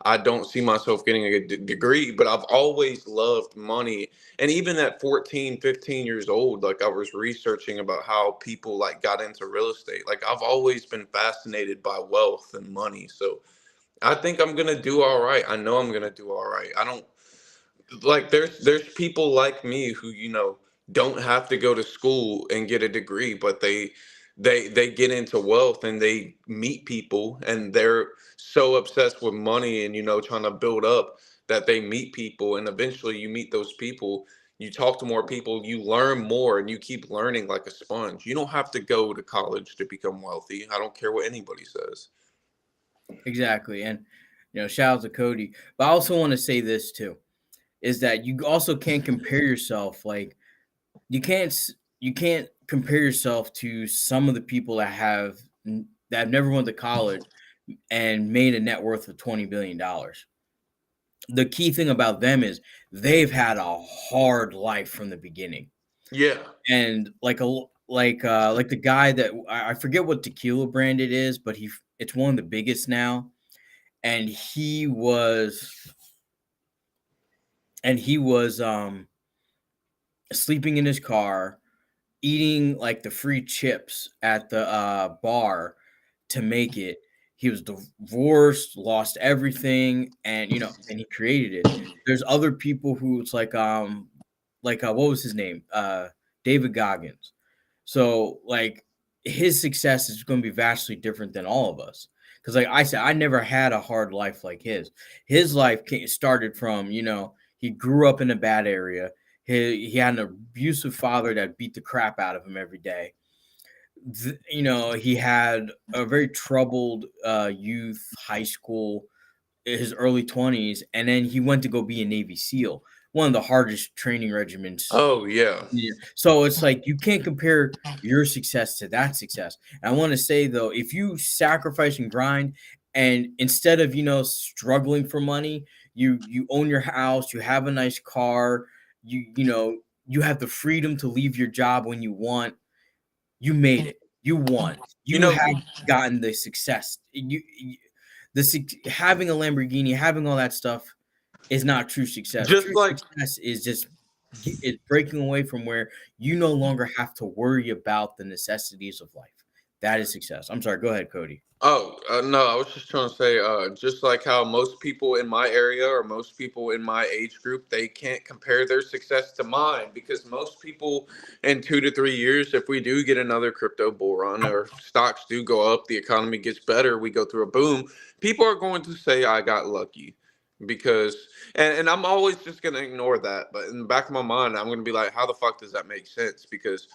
I don't see myself getting a degree, but I've always loved money. And even at 14, 15 years old, like I was researching about how people like got into real estate. Like I've always been fascinated by wealth and money. So I think I'm gonna do all right. I know I'm gonna do all right. I don't like there's people like me who don't have to go to school and get a degree, but they get into wealth and they meet people and they're so obsessed with money and trying to build up that they meet people, and eventually you meet those people, you talk to more people, you learn more, and you keep learning like a sponge. You don't have to go to college to become wealthy. I don't care what anybody says. Exactly. And shout out to Cody. But I also want to say this too, is that you also can't compare yourself. Like you can't you can't compare yourself to some of the people that have never went to college and made a net worth of $20 billion. The key thing about them is they've had a hard life from the beginning. Yeah. And like the guy that I forget what tequila brand it is, but it's one of the biggest now. And he was sleeping in his car, eating like the free chips at the bar to make it. He was divorced, lost everything, and and he created it. There's other people who it's like what was his name? David Goggins. So like his success is going to be vastly different than all of us. Because like I said, I never had a hard life like his. His life started from he grew up in a bad area. He had an abusive father that beat the crap out of him every day. He had a very troubled youth, high school, his early 20s, and then he went to go be a Navy SEAL, one of the hardest training regiments. Oh yeah. Yeah. So it's like you can't compare your success to that success. And I want to say though, if you sacrifice and grind, and instead of struggling for money, you own your house, you have a nice car, you have the freedom to leave your job when you want. You made it. You won. you You know have gotten the success. Having a Lamborghini, having all that stuff is not true success. just True like success is just it's breaking away from where you no longer have to worry about the necessities of life. That is success. I'm sorry. Go ahead, Cody. Oh, no, I was just trying to say, just like how most people in my area or most people in my age group, they can't compare their success to mine, because most people in 2 to 3 years, if we do get another crypto bull run or stocks do go up, the economy gets better, we go through a boom, people are going to say I got lucky. Because, and I'm always just going to ignore that. But in the back of my mind, I'm going to be like, how the fuck does that make sense? Because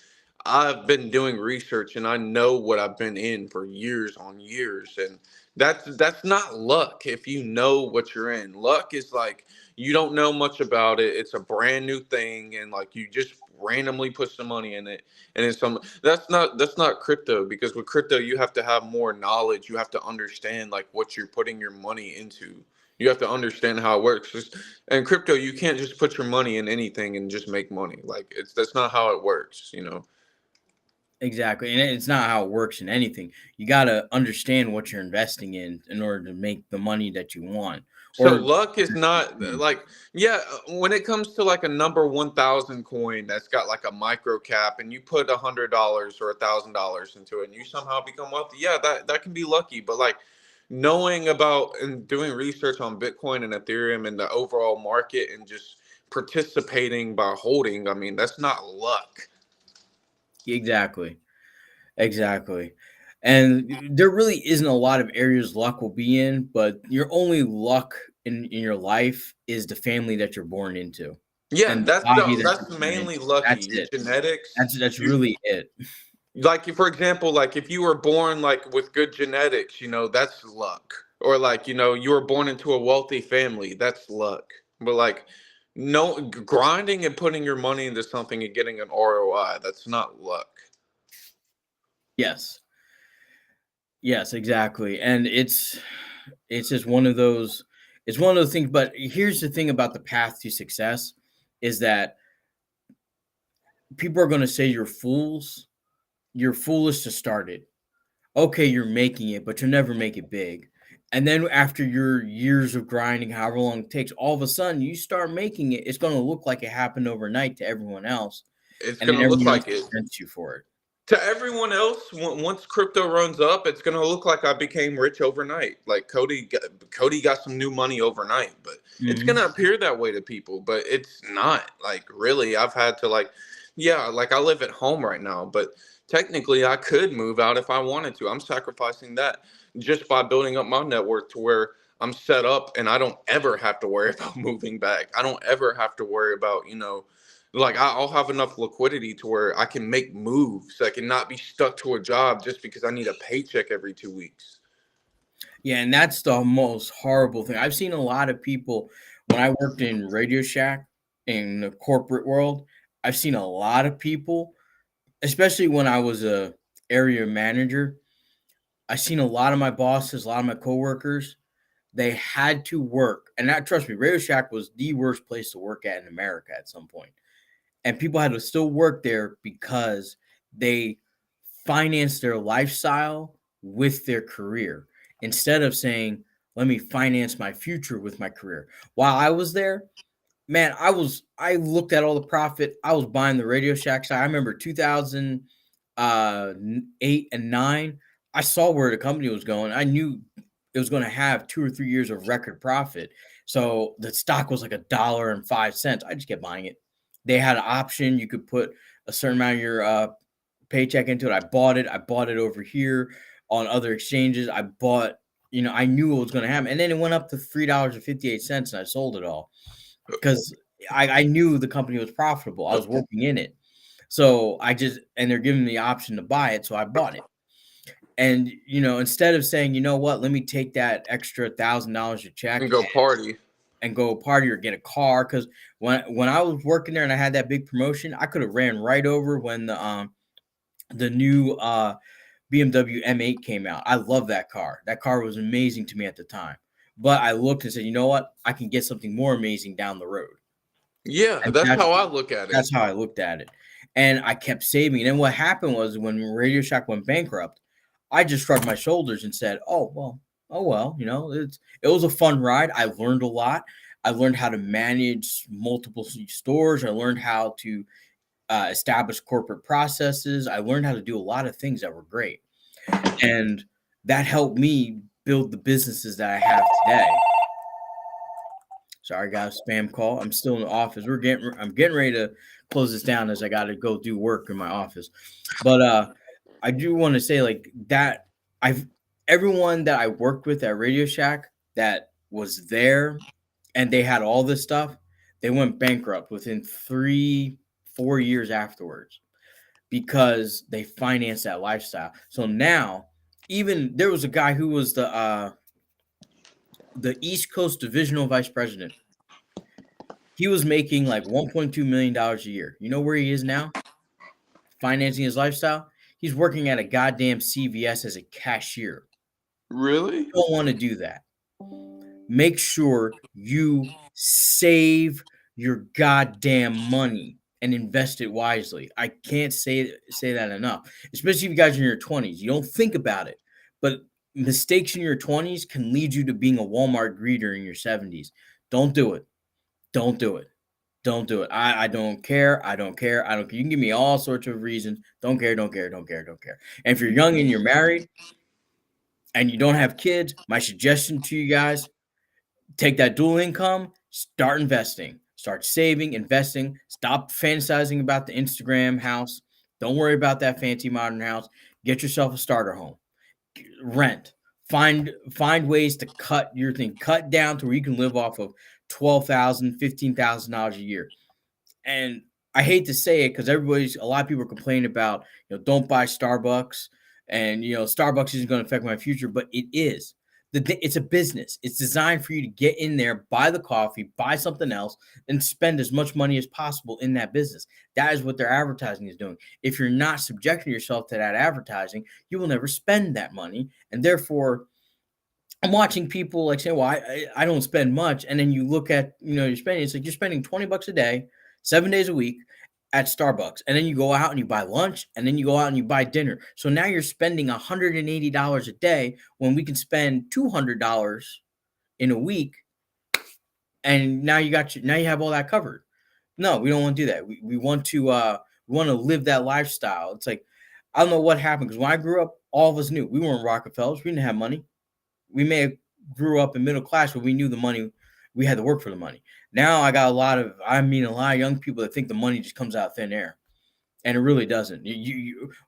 I've been doing research and I know what I've been in for years on years, and that's not luck. If you know what you're in, luck is like you don't know much about it. It's a brand new thing, and like you just randomly put some money in it, and it's some that's not crypto, because with crypto you have to have more knowledge. You have to understand like what you're putting your money into. You have to understand how it works. And crypto, you can't just put your money in anything and just make money. Like that's not how it works. Exactly. And it's not how it works in anything. You got to understand what you're investing in order to make the money that you want. So Or luck is not like, yeah, when it comes to like a number 1,000 coin that's got like a micro cap and you put $100 or $1,000 into it and you somehow become wealthy, yeah, that can be lucky. But like knowing about and doing research on Bitcoin and Ethereum and the overall market and just participating by holding, I mean, that's not luck. exactly. Exactly. And there really isn't a lot of areas luck will be in, but your only luck in your life is the family that you're born into Yeah, and the that's body the, that you're that's born mainly into. lucky. That's Your it. genetics. That's You really it. like, for example, like if you were born like with good genetics, that's luck. or like, you were born into a wealthy family. That's luck. But like, no, grinding and putting your money into something and getting an ROI, that's not luck. Yes. Yes, exactly. And it's just one of those, it's one of those things. But here's the thing about the path to success is that people are going to say you're fools. You're foolish to start it. Okay, you're making it, but you'll never make it big. And then after your years of grinding, however long it takes, all of a sudden you start making it. It's going to look like it happened overnight to everyone else, It's and then gonna look everyone else like it. resents you for it. To everyone else, once crypto runs up, it's gonna look like I became rich overnight. Like Cody got some new money overnight, but it's Hmm. gonna appear that way to people. But it's not. Like, really, I've had to, like, yeah, like I live at home right now, but technically I could move out if I wanted to. I'm sacrificing that just by building up my network to where I'm set up and I don't ever have to worry about moving back. I don't ever have to worry about, like, I'll have enough liquidity to where I can make moves. I can not be stuck to a job just because I need a paycheck every 2 weeks. Yeah, and that's the most horrible thing. I've seen a lot of people when I worked in Radio Shack in the corporate world. I've seen a lot of people, especially when I was a area manager. I've seen a lot of my bosses, a lot of my coworkers. They had to work, and that, trust me, Radio Shack was the worst place to work at in America at some point. And people had to still work there because they financed their lifestyle with their career instead of saying, let me finance my future with my career. While I was there, man, I looked at all the profit. I was buying the Radio Shack side. I remember 2008 and 9. I saw where the company was going. I knew it was going to have 2 or 3 years of record profit. So the stock was like $1.05. I just kept buying it. They had an option. You could put a certain amount of your paycheck into it. I bought it. I bought it over here on other exchanges. I bought, I knew what was going to happen. And then it went up to $3.58 and I sold it all because I knew the company was profitable. I was working in it. So and they're giving me the option to buy it. So I bought it. And, instead of saying, you know what, let me take that extra $1,000 a check And go party. and go party or get a car. Cause when I was working there and I had that big promotion, I could have ran right over when the new BMW M8 came out. I love that car. That car was amazing to me at the time. But I looked and said, you know what? I can get something more amazing down the road. Yeah, And that's how I look at it. that's how I looked at it. And I kept saving. And then what happened was when Radio Shack went bankrupt, I just shrugged my shoulders and said, oh well, it was a fun ride. I learned a lot. I learned how to manage multiple stores. I learned how to establish corporate processes. I learned how to do a lot of things that were great. And that helped me build the businesses that I have today. Sorry, guys, spam call. I'm still in the office. I'm getting ready to close this down as I got to go do work in my office. But I do want to say like that I've everyone that I worked with at Radio Shack that was there and they had all this stuff, they went bankrupt within 3-4 years afterwards because they financed that lifestyle. So now, even there was a guy who was the East Coast Divisional Vice President. He was making like $1.2 million a year. You know where he is now? Financing his lifestyle. He's working at a goddamn CVS as a cashier. Really? You don't want to do that. Make sure you save your goddamn money and invest it wisely. I can't say that enough. Especially if you guys are in your 20s. You don't think about it, but mistakes in your 20s can lead you to being a Walmart greeter in your 70s. Don't do it. Don't do it. Don't do it. I don't care. I don't care. I don't care. You can give me all sorts of reasons. Don't care. Don't care. Don't care. Don't care. And if you're young and you're married and you don't have kids, my suggestion to you guys, take that dual income, start investing, start saving, investing, stop fantasizing about the Instagram house. Don't worry about that fancy modern house. Get yourself a starter home. Rent. Find ways to cut your thing. Cut down to where you can live off of $12,000, $15,000 a year. And I hate to say it because a lot of people are complaining about, don't buy Starbucks and, Starbucks isn't going to affect my future, but it is. It's a business. It's designed for you to get in there, buy the coffee, buy something else, and spend as much money as possible in that business. That is what their advertising is doing. If you're not subjecting yourself to that advertising, you will never spend that money. And therefore, I'm watching people like say, well, I don't spend much. And then you look at, you're spending, it's like you're spending 20 bucks a day, 7 days a week at Starbucks. And then you go out and you buy lunch, and then you go out and you buy dinner. So now you're spending $180 a day when we can spend $200 in a week. And now you have all that covered. No, we don't want to do that. We want to live that lifestyle. It's like, I don't know what happened, because when I grew up, all of us knew we weren't Rockefellers. We didn't have money. We may have grew up in middle class, but we knew the money. We had to work for the money. Now I got a lot of young people that think the money just comes out of thin air, and it really doesn't.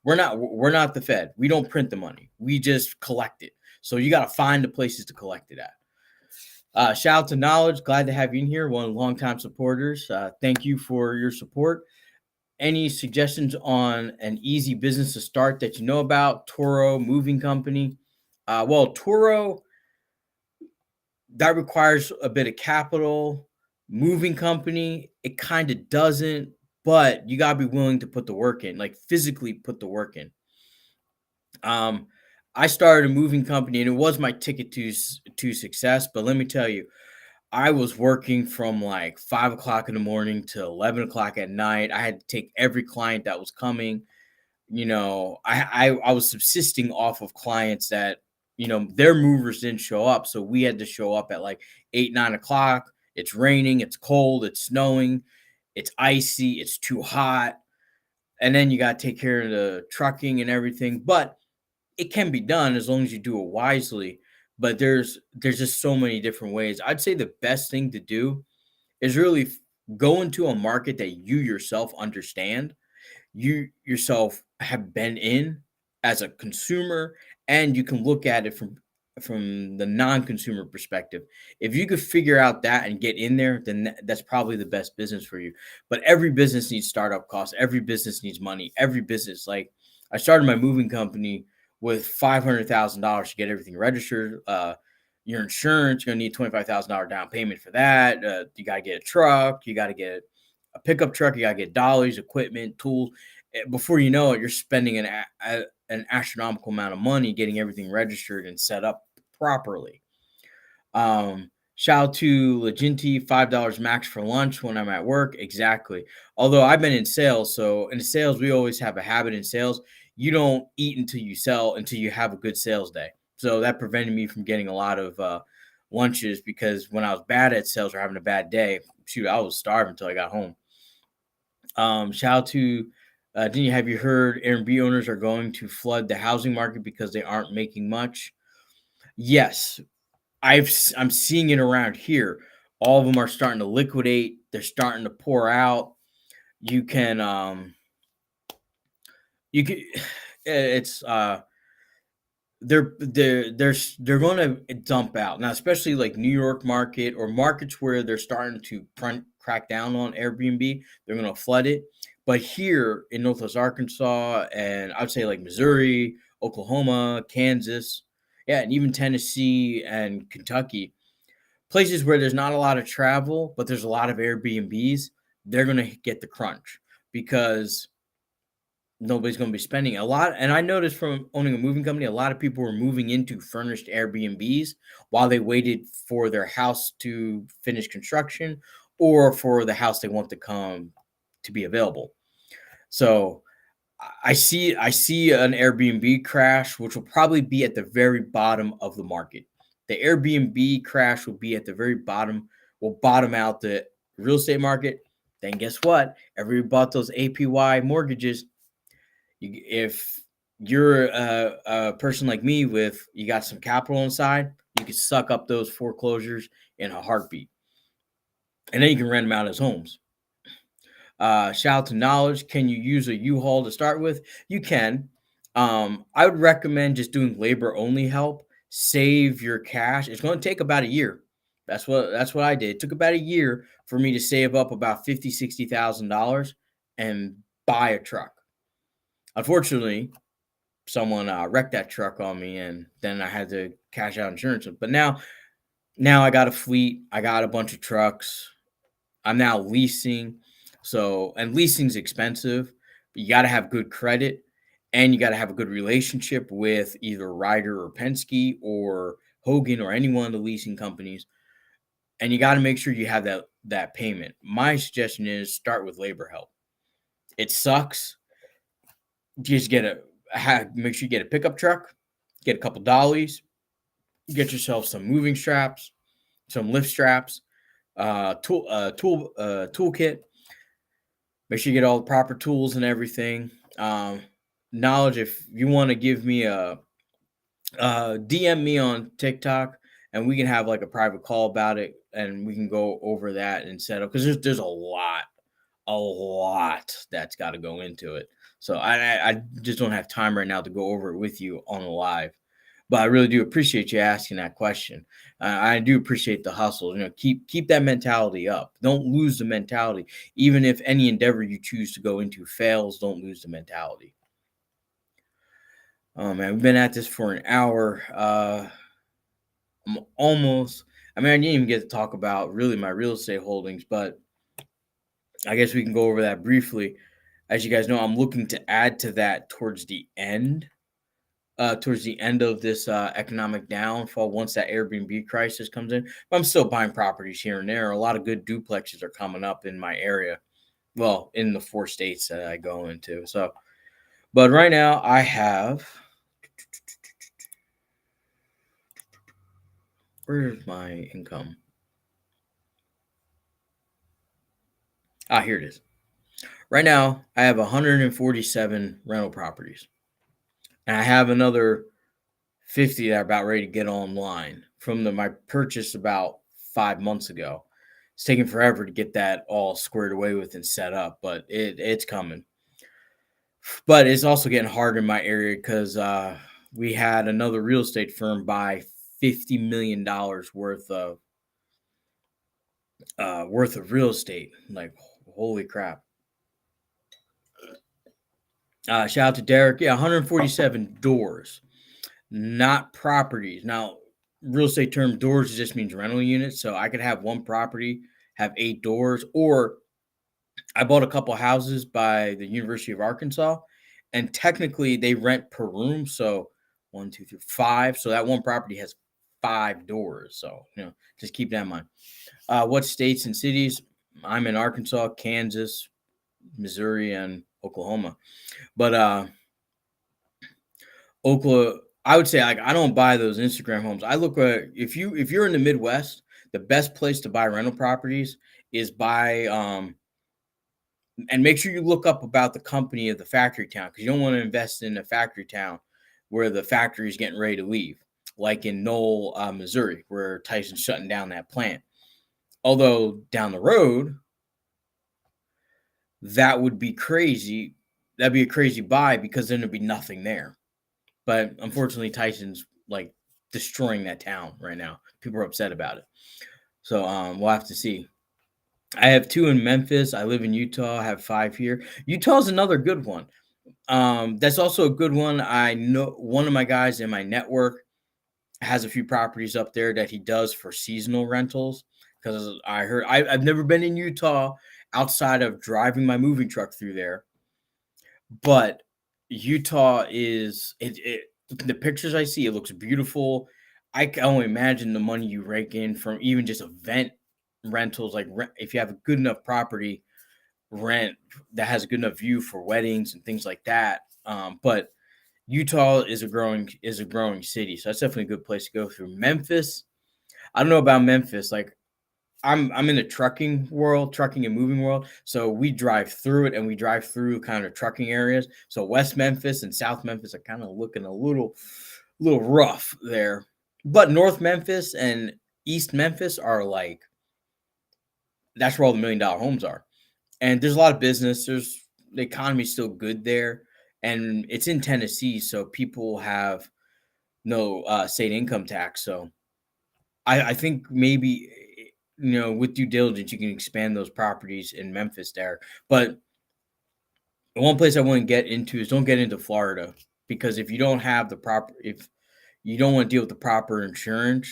We're not the Fed. We don't print the money. We just collect it. So you got to find the places to collect it at. Shout out to Knowledge. Glad to have you in here. One of the longtime supporters. Thank you for your support. Any suggestions on an easy business to start that you know about? Toro Moving Company. Well, Toro, that requires a bit of capital. Moving company, it kind of doesn't, but you got to be willing to put the work in, like physically put the work in. I started a moving company, and it was my ticket to success. But let me tell you, I was working from like 5 o'clock in the morning to 11 o'clock at night. I had to take every client that was coming. I was subsisting off of clients that, their movers didn't show up. So we had to show up at like 8, 9 o'clock. It's raining, it's cold, it's snowing, it's icy, it's too hot. And then you got to take care of the trucking and everything. But it can be done as long as you do it wisely. But there's just so many different ways. I'd say the best thing to do is really go into a market that you yourself understand, you yourself have been in as a consumer, and you can look at it from the non-consumer perspective. If you could figure out that and get in there, then that's probably the best business for you. But every business needs startup costs. Every business needs money. Every business, like I started my moving company with $500,000 to get everything registered. Your insurance, you're gonna need $25,000 down payment for that. You got to get a truck. You got to get a pickup truck. You got to get dollies, equipment, tools. Before you know it, you're spending an astronomical amount of money getting everything registered and set up properly. Shout out to Legenti, $5 max for lunch when I'm at work. Exactly. Although I've been in sales, so in sales, we always have a habit in sales. You don't eat until you sell, until you have a good sales day. So that prevented me from getting a lot of lunches, because when I was bad at sales or having a bad day, shoot, I was starving until I got home. Shout out to have you heard Airbnb owners are going to flood the housing market because they aren't making much? Yes, I'm seeing it around here. All of them are starting to liquidate. They're starting to pour out. You can it's they're going to dump out now, especially like New York market or markets where they're starting to crack down on Airbnb. They're going to flood it. But here in Northwest Arkansas, and I would say like Missouri, Oklahoma, Kansas, yeah, and even Tennessee and Kentucky, places where there's not a lot of travel, but there's a lot of Airbnbs, they're going to get the crunch because nobody's going to be spending a lot. And I noticed from owning a moving company, a lot of people were moving into furnished Airbnbs while they waited for their house to finish construction or for the house they want to come to be available. So I see an Airbnb crash, which will probably be at the very bottom of the market. The Airbnb crash will be at the very bottom, will bottom out the real estate market. Then guess what? Everybody bought those APY mortgages. If you're a person like me with you got some capital inside, you can suck up those foreclosures in a heartbeat, and then you can rent them out as homes. Shout out to Knowledge. Can you use a U-Haul to start with? You can. I would recommend just doing labor only help. Save your cash. It's going to take about a year. That's what I did. It took about a year for me to save up about $50,000-$60,000 and buy a truck. Unfortunately, someone wrecked that truck on me, and then I had to cash out insurance. But now I got a fleet. I got a bunch of trucks. I'm now leasing. So, and leasing's expensive. But you got to have good credit and you got to have a good relationship with either Ryder or Penske or Hogan or any one of the leasing companies. And you got to make sure you have that payment. My suggestion is start with labor help. It sucks. Just make sure you get a pickup truck, get a couple dollies, get yourself some moving straps, some lift straps, toolkit. Make sure you get all the proper tools and everything. Knowledge. If you want to give me DM me on TikTok, and we can have like a private call about it, and we can go over that and set up because there's a lot that's got to go into it. So I just don't have time right now to go over it with you on the live. But I really do appreciate you asking that question. I do appreciate the hustle. Keep that mentality up. Don't lose the mentality. Even if any endeavor you choose to go into fails, don't lose the mentality. Oh man, we've been at this for an hour. I'm almost. I mean, I didn't even get to talk about really my real estate holdings, but I guess we can go over that briefly. As you guys know, I'm looking to add to that towards the end of this economic downfall once that Airbnb crisis comes in. But I'm still buying properties here and there. A lot of good duplexes are coming up in my area. Well, in the 4 states that I go into. So, but right now I have. Where's my income? Here it is. Right now I have 147 rental properties. And I have another 50 that are about ready to get online from my purchase about 5 months ago. It's taking forever to get that all squared away with and set up, but it's coming. But it's also getting hard in my area because we had another real estate firm buy $50 million worth of real estate. Like, holy crap. Shout out to Derek. Yeah, 147 doors, not properties. Now, real estate term doors just means rental units. So I could have one property, have 8 doors, or I bought a couple houses by the University of Arkansas, and technically they rent per room. So 1, 2, 3, 5. So that one property has 5 doors. So, just keep that in mind. What states and cities? I'm in Arkansas, Kansas, Missouri, and Oklahoma. But Oklahoma, I would say, like, I don't buy those Instagram homes. I look at if you're in the Midwest, the best place to buy rental properties is by and make sure you look up about the company of the factory town because you don't want to invest in a factory town where the factory is getting ready to leave, like in Knoll, Missouri, where Tyson's shutting down that plant. Although down the road, that would be crazy. That'd be a crazy buy because then there'd be nothing there. But unfortunately, Tyson's like destroying that town right now. People are upset about it. So we'll have to see. I have 2 in Memphis. I live in Utah. I have 5 here. Utah's another good one. That's also a good one. I know one of my guys in my network has a few properties up there that he does for seasonal rentals. Because I've never been in Utah outside of driving my moving truck through there. But Utah is the pictures I see, it looks beautiful. I can only imagine the money you rake in from even just event rentals. Like if you have a good enough property rent that has a good enough view for weddings and things like that. But Utah is a growing city, so that's definitely a good place to go through. Memphis, I don't know about Memphis. Like I'm in the trucking and moving world. So we drive through it and we drive through kind of trucking areas. So West Memphis and South Memphis are kind of looking a little rough there. But North Memphis and East Memphis are like, that's where all the $1 million homes are. And there's a lot of business. The economy's still good there. And it's in Tennessee. So people have no state income tax. So I think maybe, with due diligence, you can expand those properties in Memphis there. But one place I wouldn't get into is don't get into Florida, because if you don't have the proper, if you don't want to deal with the proper insurance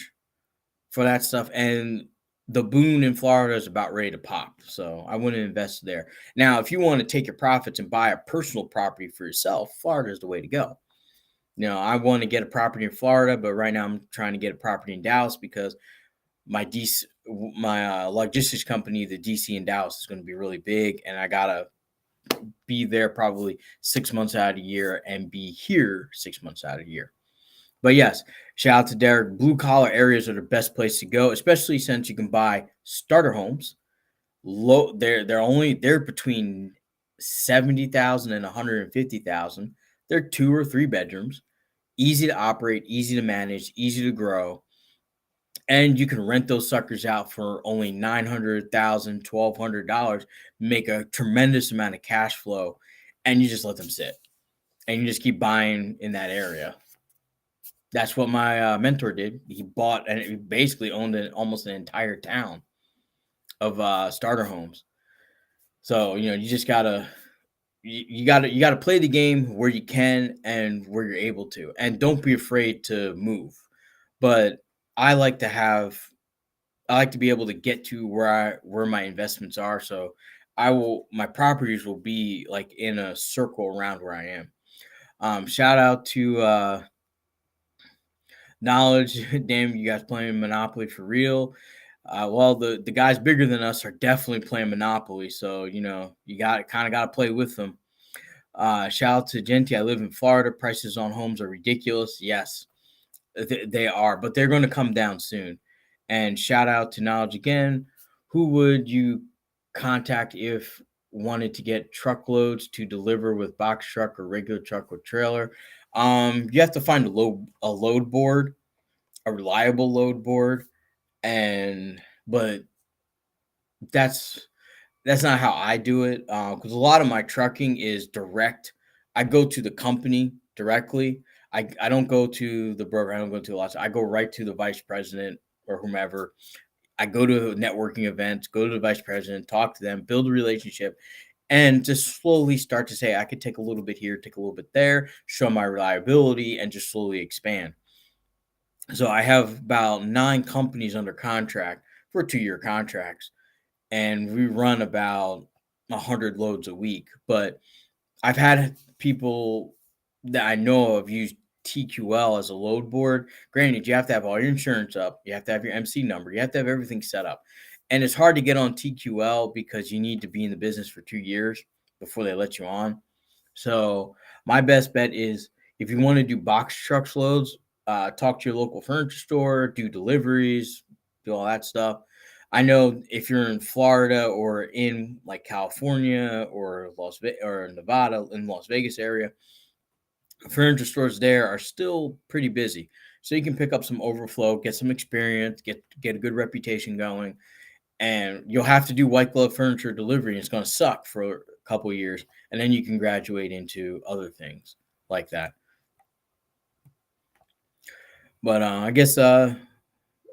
for that stuff. And the boom in Florida is about ready to pop. So I wouldn't invest there. Now, if you want to take your profits and buy a personal property for yourself, Florida is the way to go. I want to get a property in Florida, but right now I'm trying to get a property in Dallas because my logistics company, the DC in Dallas, is going to be really big, and I gotta be there probably 6 months out of the year and be here 6 months out of the year. But yes, shout out to Derek. Blue collar areas are the best place to go, especially since you can buy starter homes. They're between 70,000 and 150,000. They're 2 or 3 bedrooms, easy to operate, easy to manage, easy to grow, and you can rent those suckers out for only $900,000, $1,200, make a tremendous amount of cash flow, and you just let them sit, and you just keep buying in that area. That's what my mentor did. He bought and he basically owned almost an entire town of starter homes. So you just gotta play the game where you can and where you're able to, and don't be afraid to move. But I like to have I like to be able to get to where my investments are. So my properties will be like in a circle around where I am. Shout out to Knowledge. Damn, you guys playing Monopoly for real. Well, the guys bigger than us are definitely playing Monopoly, so you got to play with them. Shout out to Genty. I live in Florida. Prices on homes are ridiculous. Yes, they are, but they're going to come down soon. And shout out to Knowledge again. Who would you contact if wanted to get truckloads to deliver with box truck or regular truck with trailer? You have to find a load board, a reliable load board, and but that's that's not how I do it, because a lot of my trucking is direct. I go to the company directly. I don't go to the broker. I don't go to a lot. I go right to the vice president or whomever. I go to networking events, go to the vice president, talk to them, build a relationship, and just slowly start to say, I could take a little bit here, take a little bit there, show my reliability, and just slowly expand. So I have about 9 companies under contract for 2-year contracts, and we run about 100 loads a week. But I've had people that I know of use TQL as a load board. Granted, you have to have all your insurance up, you have to have your MC number, you have to have everything set up. And it's hard to get on TQL because you need to be in the business for 2 years before they let you on. So my best bet is if you want to do box trucks loads, talk to your local furniture store, do deliveries, do all that stuff. I know if you're in Florida or in like California or or Nevada in Las Vegas area, furniture stores there are still pretty busy. So you can pick up some overflow, get some experience, get a good reputation going, and you'll have to do white glove furniture delivery. And it's going to suck for a couple years, and then you can graduate into other things like that. But I guess no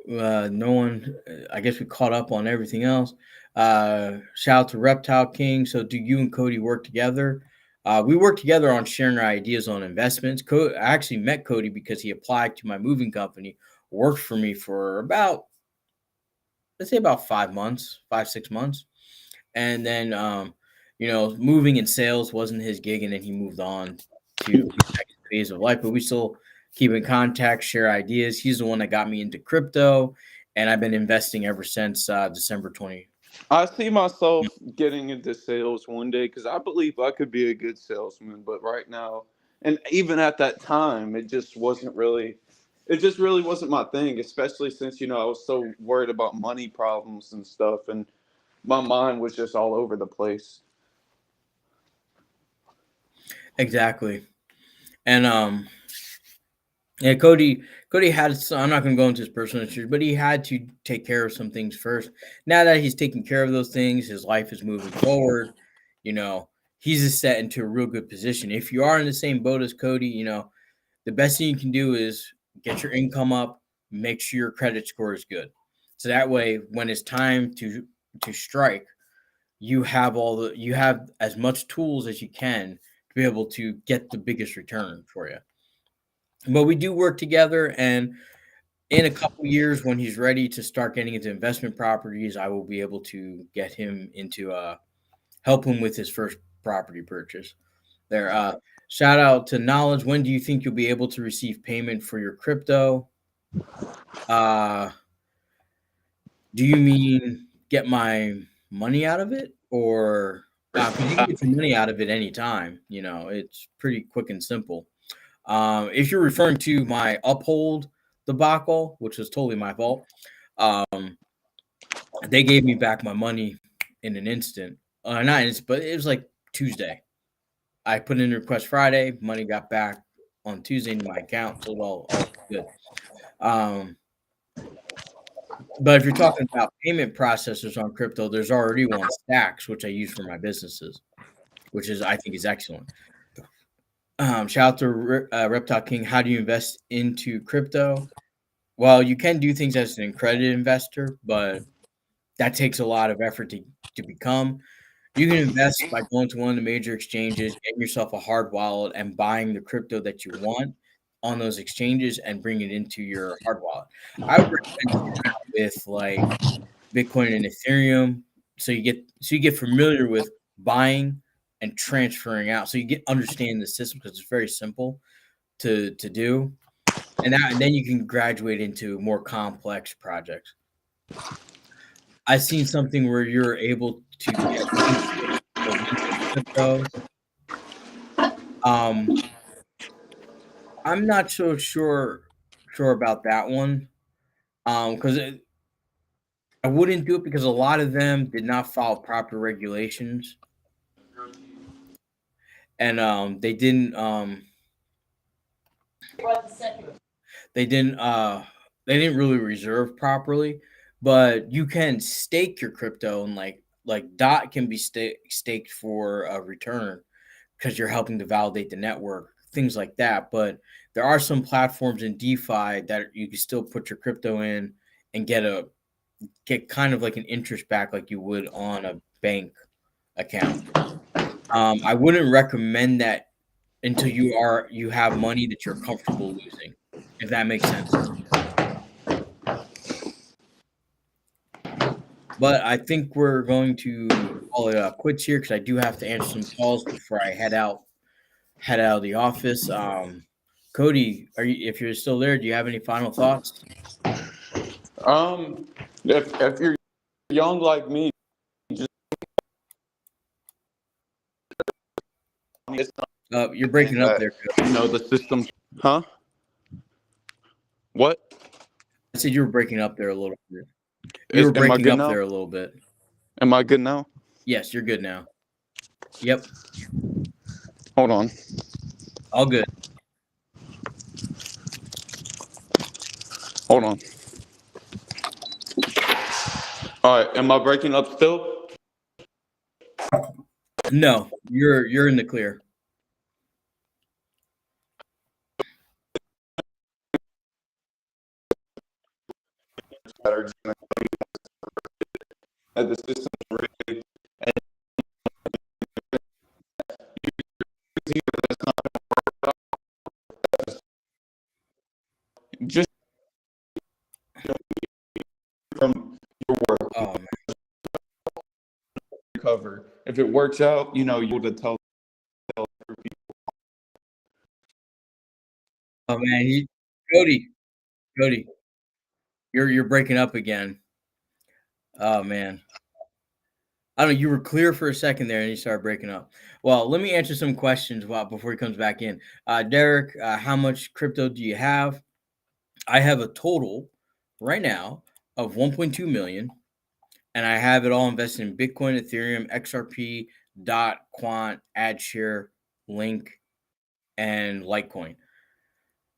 one. I guess we caught up on everything else. Shout out to Reptile King. So, do you and Cody work together? We work together on sharing our ideas on investments. I actually met Cody because he applied to my moving company, worked for me for about, let's say, about 5 months, 5, 6 months, and then moving in sales wasn't his gig, and then he moved on to the next phase of life. But we still keep in contact, share ideas. He's the one that got me into crypto, and I've been investing ever since December 20. I see myself getting into sales one day because I believe I could be a good salesman. But right now, and even at that time, it just really wasn't my thing, especially since, I was so worried about money problems and stuff. And my mind was just all over the place. Exactly. And yeah, Cody had some, I'm not going to go into his personal issues, but he had to take care of some things first. Now that he's taking care of those things, his life is moving forward. You know, he's just set into a real good position. If you are in the same boat as Cody, the best thing you can do is get your income up, make sure your credit score is good. So that way, when it's time to strike, you have as much tools as you can to be able to get the biggest return for you. but we do work together. And in a couple years, when he's ready to start getting into investment properties, I will be able to get him into help him with his first property purchase. There. Shout out to Knowledge. When do you think you'll be able to receive payment for your crypto? Uh, do you mean get my money out of it, or because you can get your money out of it anytime? You know, it's pretty quick and simple. If you're referring to my Uphold debacle, which was totally my fault, um, they gave me back my money in an instant. Not instant, but it was like Tuesday. I put in a request Friday, money got back on Tuesday into my account, so all good. Um, but if you're talking about payment processors on crypto, there's already one, Stacks, which I use for my businesses, which is I think is excellent. Shout out to Reptile King. How do you invest into crypto? Well, you can do things as an accredited investor, but that takes a lot of effort to become. You can invest by going to one of the major exchanges, getting yourself a hard wallet, and buying the crypto that you want on those exchanges and bring it into your hard wallet. I would recommend starting with like Bitcoin and Ethereum, so you get familiar with buying and transferring out, so you get understanding the system because it's very simple to do, and then you can graduate into more complex projects. I've seen something where you're able to get ownership of your crypto. Um, I'm not so sure about that one. Because I wouldn't do it because a lot of them did not follow proper regulations, and they didn't they didn't really reserve properly. But you can stake your crypto, and like dot can be staked for a return because you're helping to validate the network, things like that. But there are some platforms in DeFi that you can still put your crypto in and get kind of like an interest back like you would on a bank account. I wouldn't recommend that until you have money that you're comfortable losing, if that makes sense. But I think we're going to call it quits here because I do have to answer some calls before I head out of the office. Cody, if you're still there, do you have any final thoughts? Um, if you're young like me, just it's You're breaking up that there, Cody. the system. Huh? What? I said you were breaking up there a little bit. You were Am I breaking good up now? there a little bit. Am I good now? Yes, you're good now. Yep, Hold on. all good. Hold on. All right. Am I breaking up still? No, you're in the clear. That the system's rigged. And just from your work, Oh man, recover. If it works out, you to tell people. oh man, Cody, Cody, you're breaking up again. Oh man. I don't know. You were clear for a second there, and you started breaking up. Well, let me answer some questions before he comes back in. Derek, how much crypto do you have? I have a total right now of 1.2 million, and I have it all invested in Bitcoin, Ethereum, XRP, Dot, Quant, AdShare, Link, and Litecoin.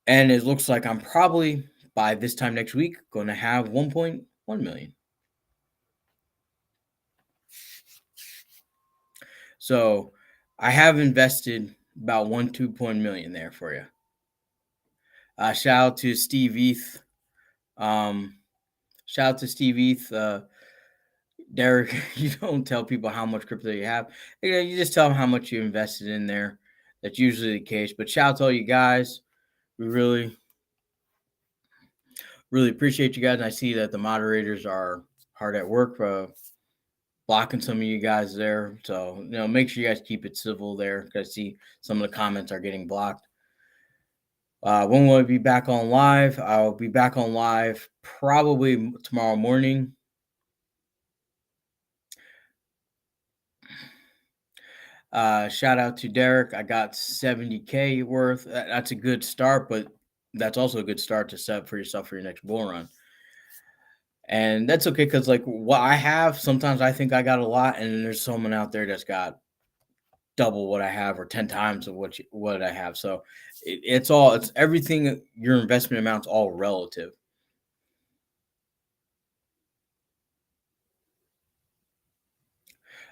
And it looks like I'm probably by this time next week going to have 1.1 million. So I have invested about 1.2 million there for you. Shout out to Steve Eth. Um, Shout out to Steve Eth. Derek, you don't tell people how much crypto you have. You just tell them how much you invested in there. That's usually the case. But shout out to all you guys. We really appreciate you guys. And I see that the moderators are hard at work, blocking some of you guys there. So, make sure you guys keep it civil there, because I see some of the comments are getting blocked. When will I be back on live? I'll be back on live probably tomorrow morning. Shout out to Derek. I got 70K worth. That's a good start, but that's also a good start to set for yourself for your next bull run. And that's okay, because like what I have, sometimes I think I got a lot, and then there's someone out there that's got double what I have or 10 times of what I have. So it's everything. Your investment amount's all relative.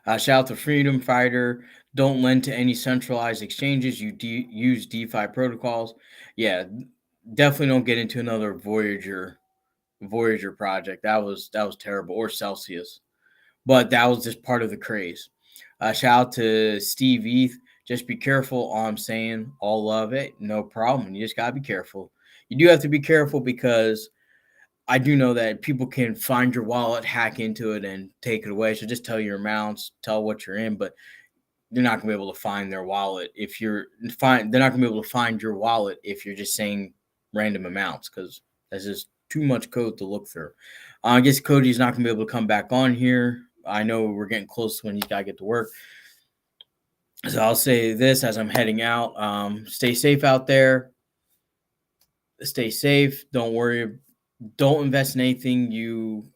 Shout out to Freedom Fighter. Don't lend to any centralized exchanges. You use DeFi protocols. Yeah, definitely don't get into another Voyager project. That was terrible. Or Celsius, but that was just part of the craze. Shout out to Steve Eth. Just be careful. All I'm saying, all love it, no problem. You just gotta be careful. You do have to be careful, because I do know that people can find your wallet, hack into it, and take it away. So just tell your amounts, tell what you're in, but they're not gonna be able to find their wallet if you're find. They're not gonna be able to find your wallet if you're just saying random amounts, because that's just too much code to look through. I guess Cody's not gonna be able to come back on here. I know we're getting close to when he's got to get to work. So I'll say this as I'm heading out. Stay safe out there. Stay safe. Don't worry. Don't invest in anything you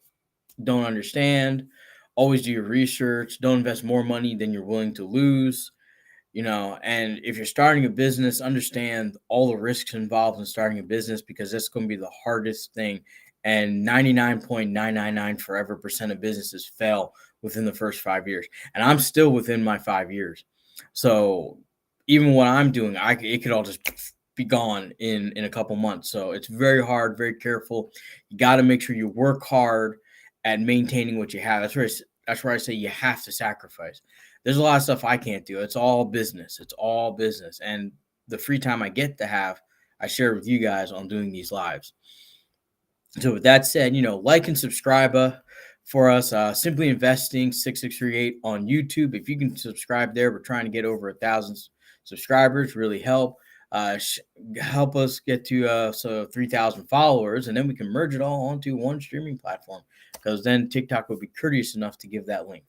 don't understand. Always do your research. Don't invest more money than you're willing to lose. And if you're starting a business, understand all the risks involved in starting a business, because that's going to be the hardest thing. And 99.999 forever percent of businesses fail within the first 5 years. And I'm still within my 5 years. So even what I'm doing, it could all just be gone in a couple months. So it's very hard, very careful. You got to make sure you work hard at maintaining what you have. That's where I say you have to sacrifice. There's a lot of stuff I can't do. It's all business. And the free time I get to have, I share with you guys on doing these lives. So with that said, like and subscribe for us. Simply Investing 6638 on YouTube. If you can subscribe there, we're trying to get over 1,000 subscribers. Really help. Help us get to 3,000 followers, and then we can merge it all onto one streaming platform, because then TikTok will be courteous enough to give that link.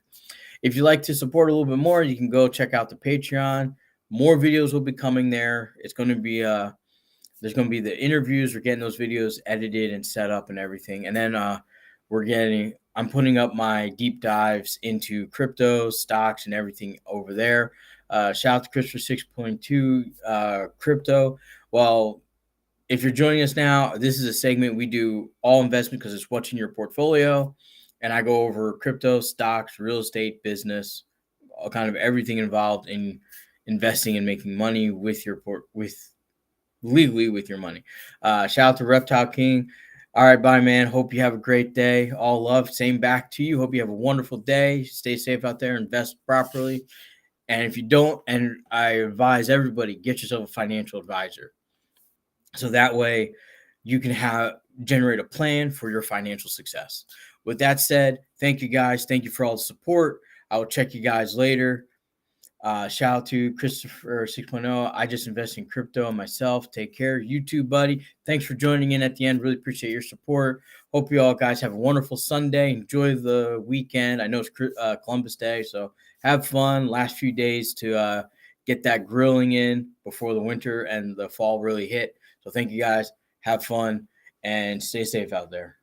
If you'd like to support a little bit more, you can go check out the Patreon. More videos will be coming there. It's going to be there's going to be the interviews. We're getting those videos edited and set up and everything, and then I'm putting up my deep dives into crypto, stocks, and everything over there. Shout out to Christopher 6.2 crypto. Well, if you're joining us now, this is a segment we do all investment, because it's what's in your portfolio. And I go over crypto, stocks, real estate, business, all kind of everything involved in investing and making money legally with your money. Shout out to Reptile King. All right, bye, man. Hope you have a great day. All love. Same back to you. Hope you have a wonderful day. Stay safe out there. Invest properly. And if you don't, and I advise everybody, get yourself a financial advisor. So that way you can generate a plan for your financial success. With that said, thank you guys. Thank you for all the support. I will check you guys later. Shout out to Christopher 6.0. I just invest in crypto and myself. Take care. You too, buddy. Thanks for joining in at the end. Really appreciate your support. Hope you all guys have a wonderful Sunday. Enjoy the weekend. I know it's Columbus Day, so have fun. Last few days to get that grilling in before the winter and the fall really hit. So thank you guys. Have fun and stay safe out there.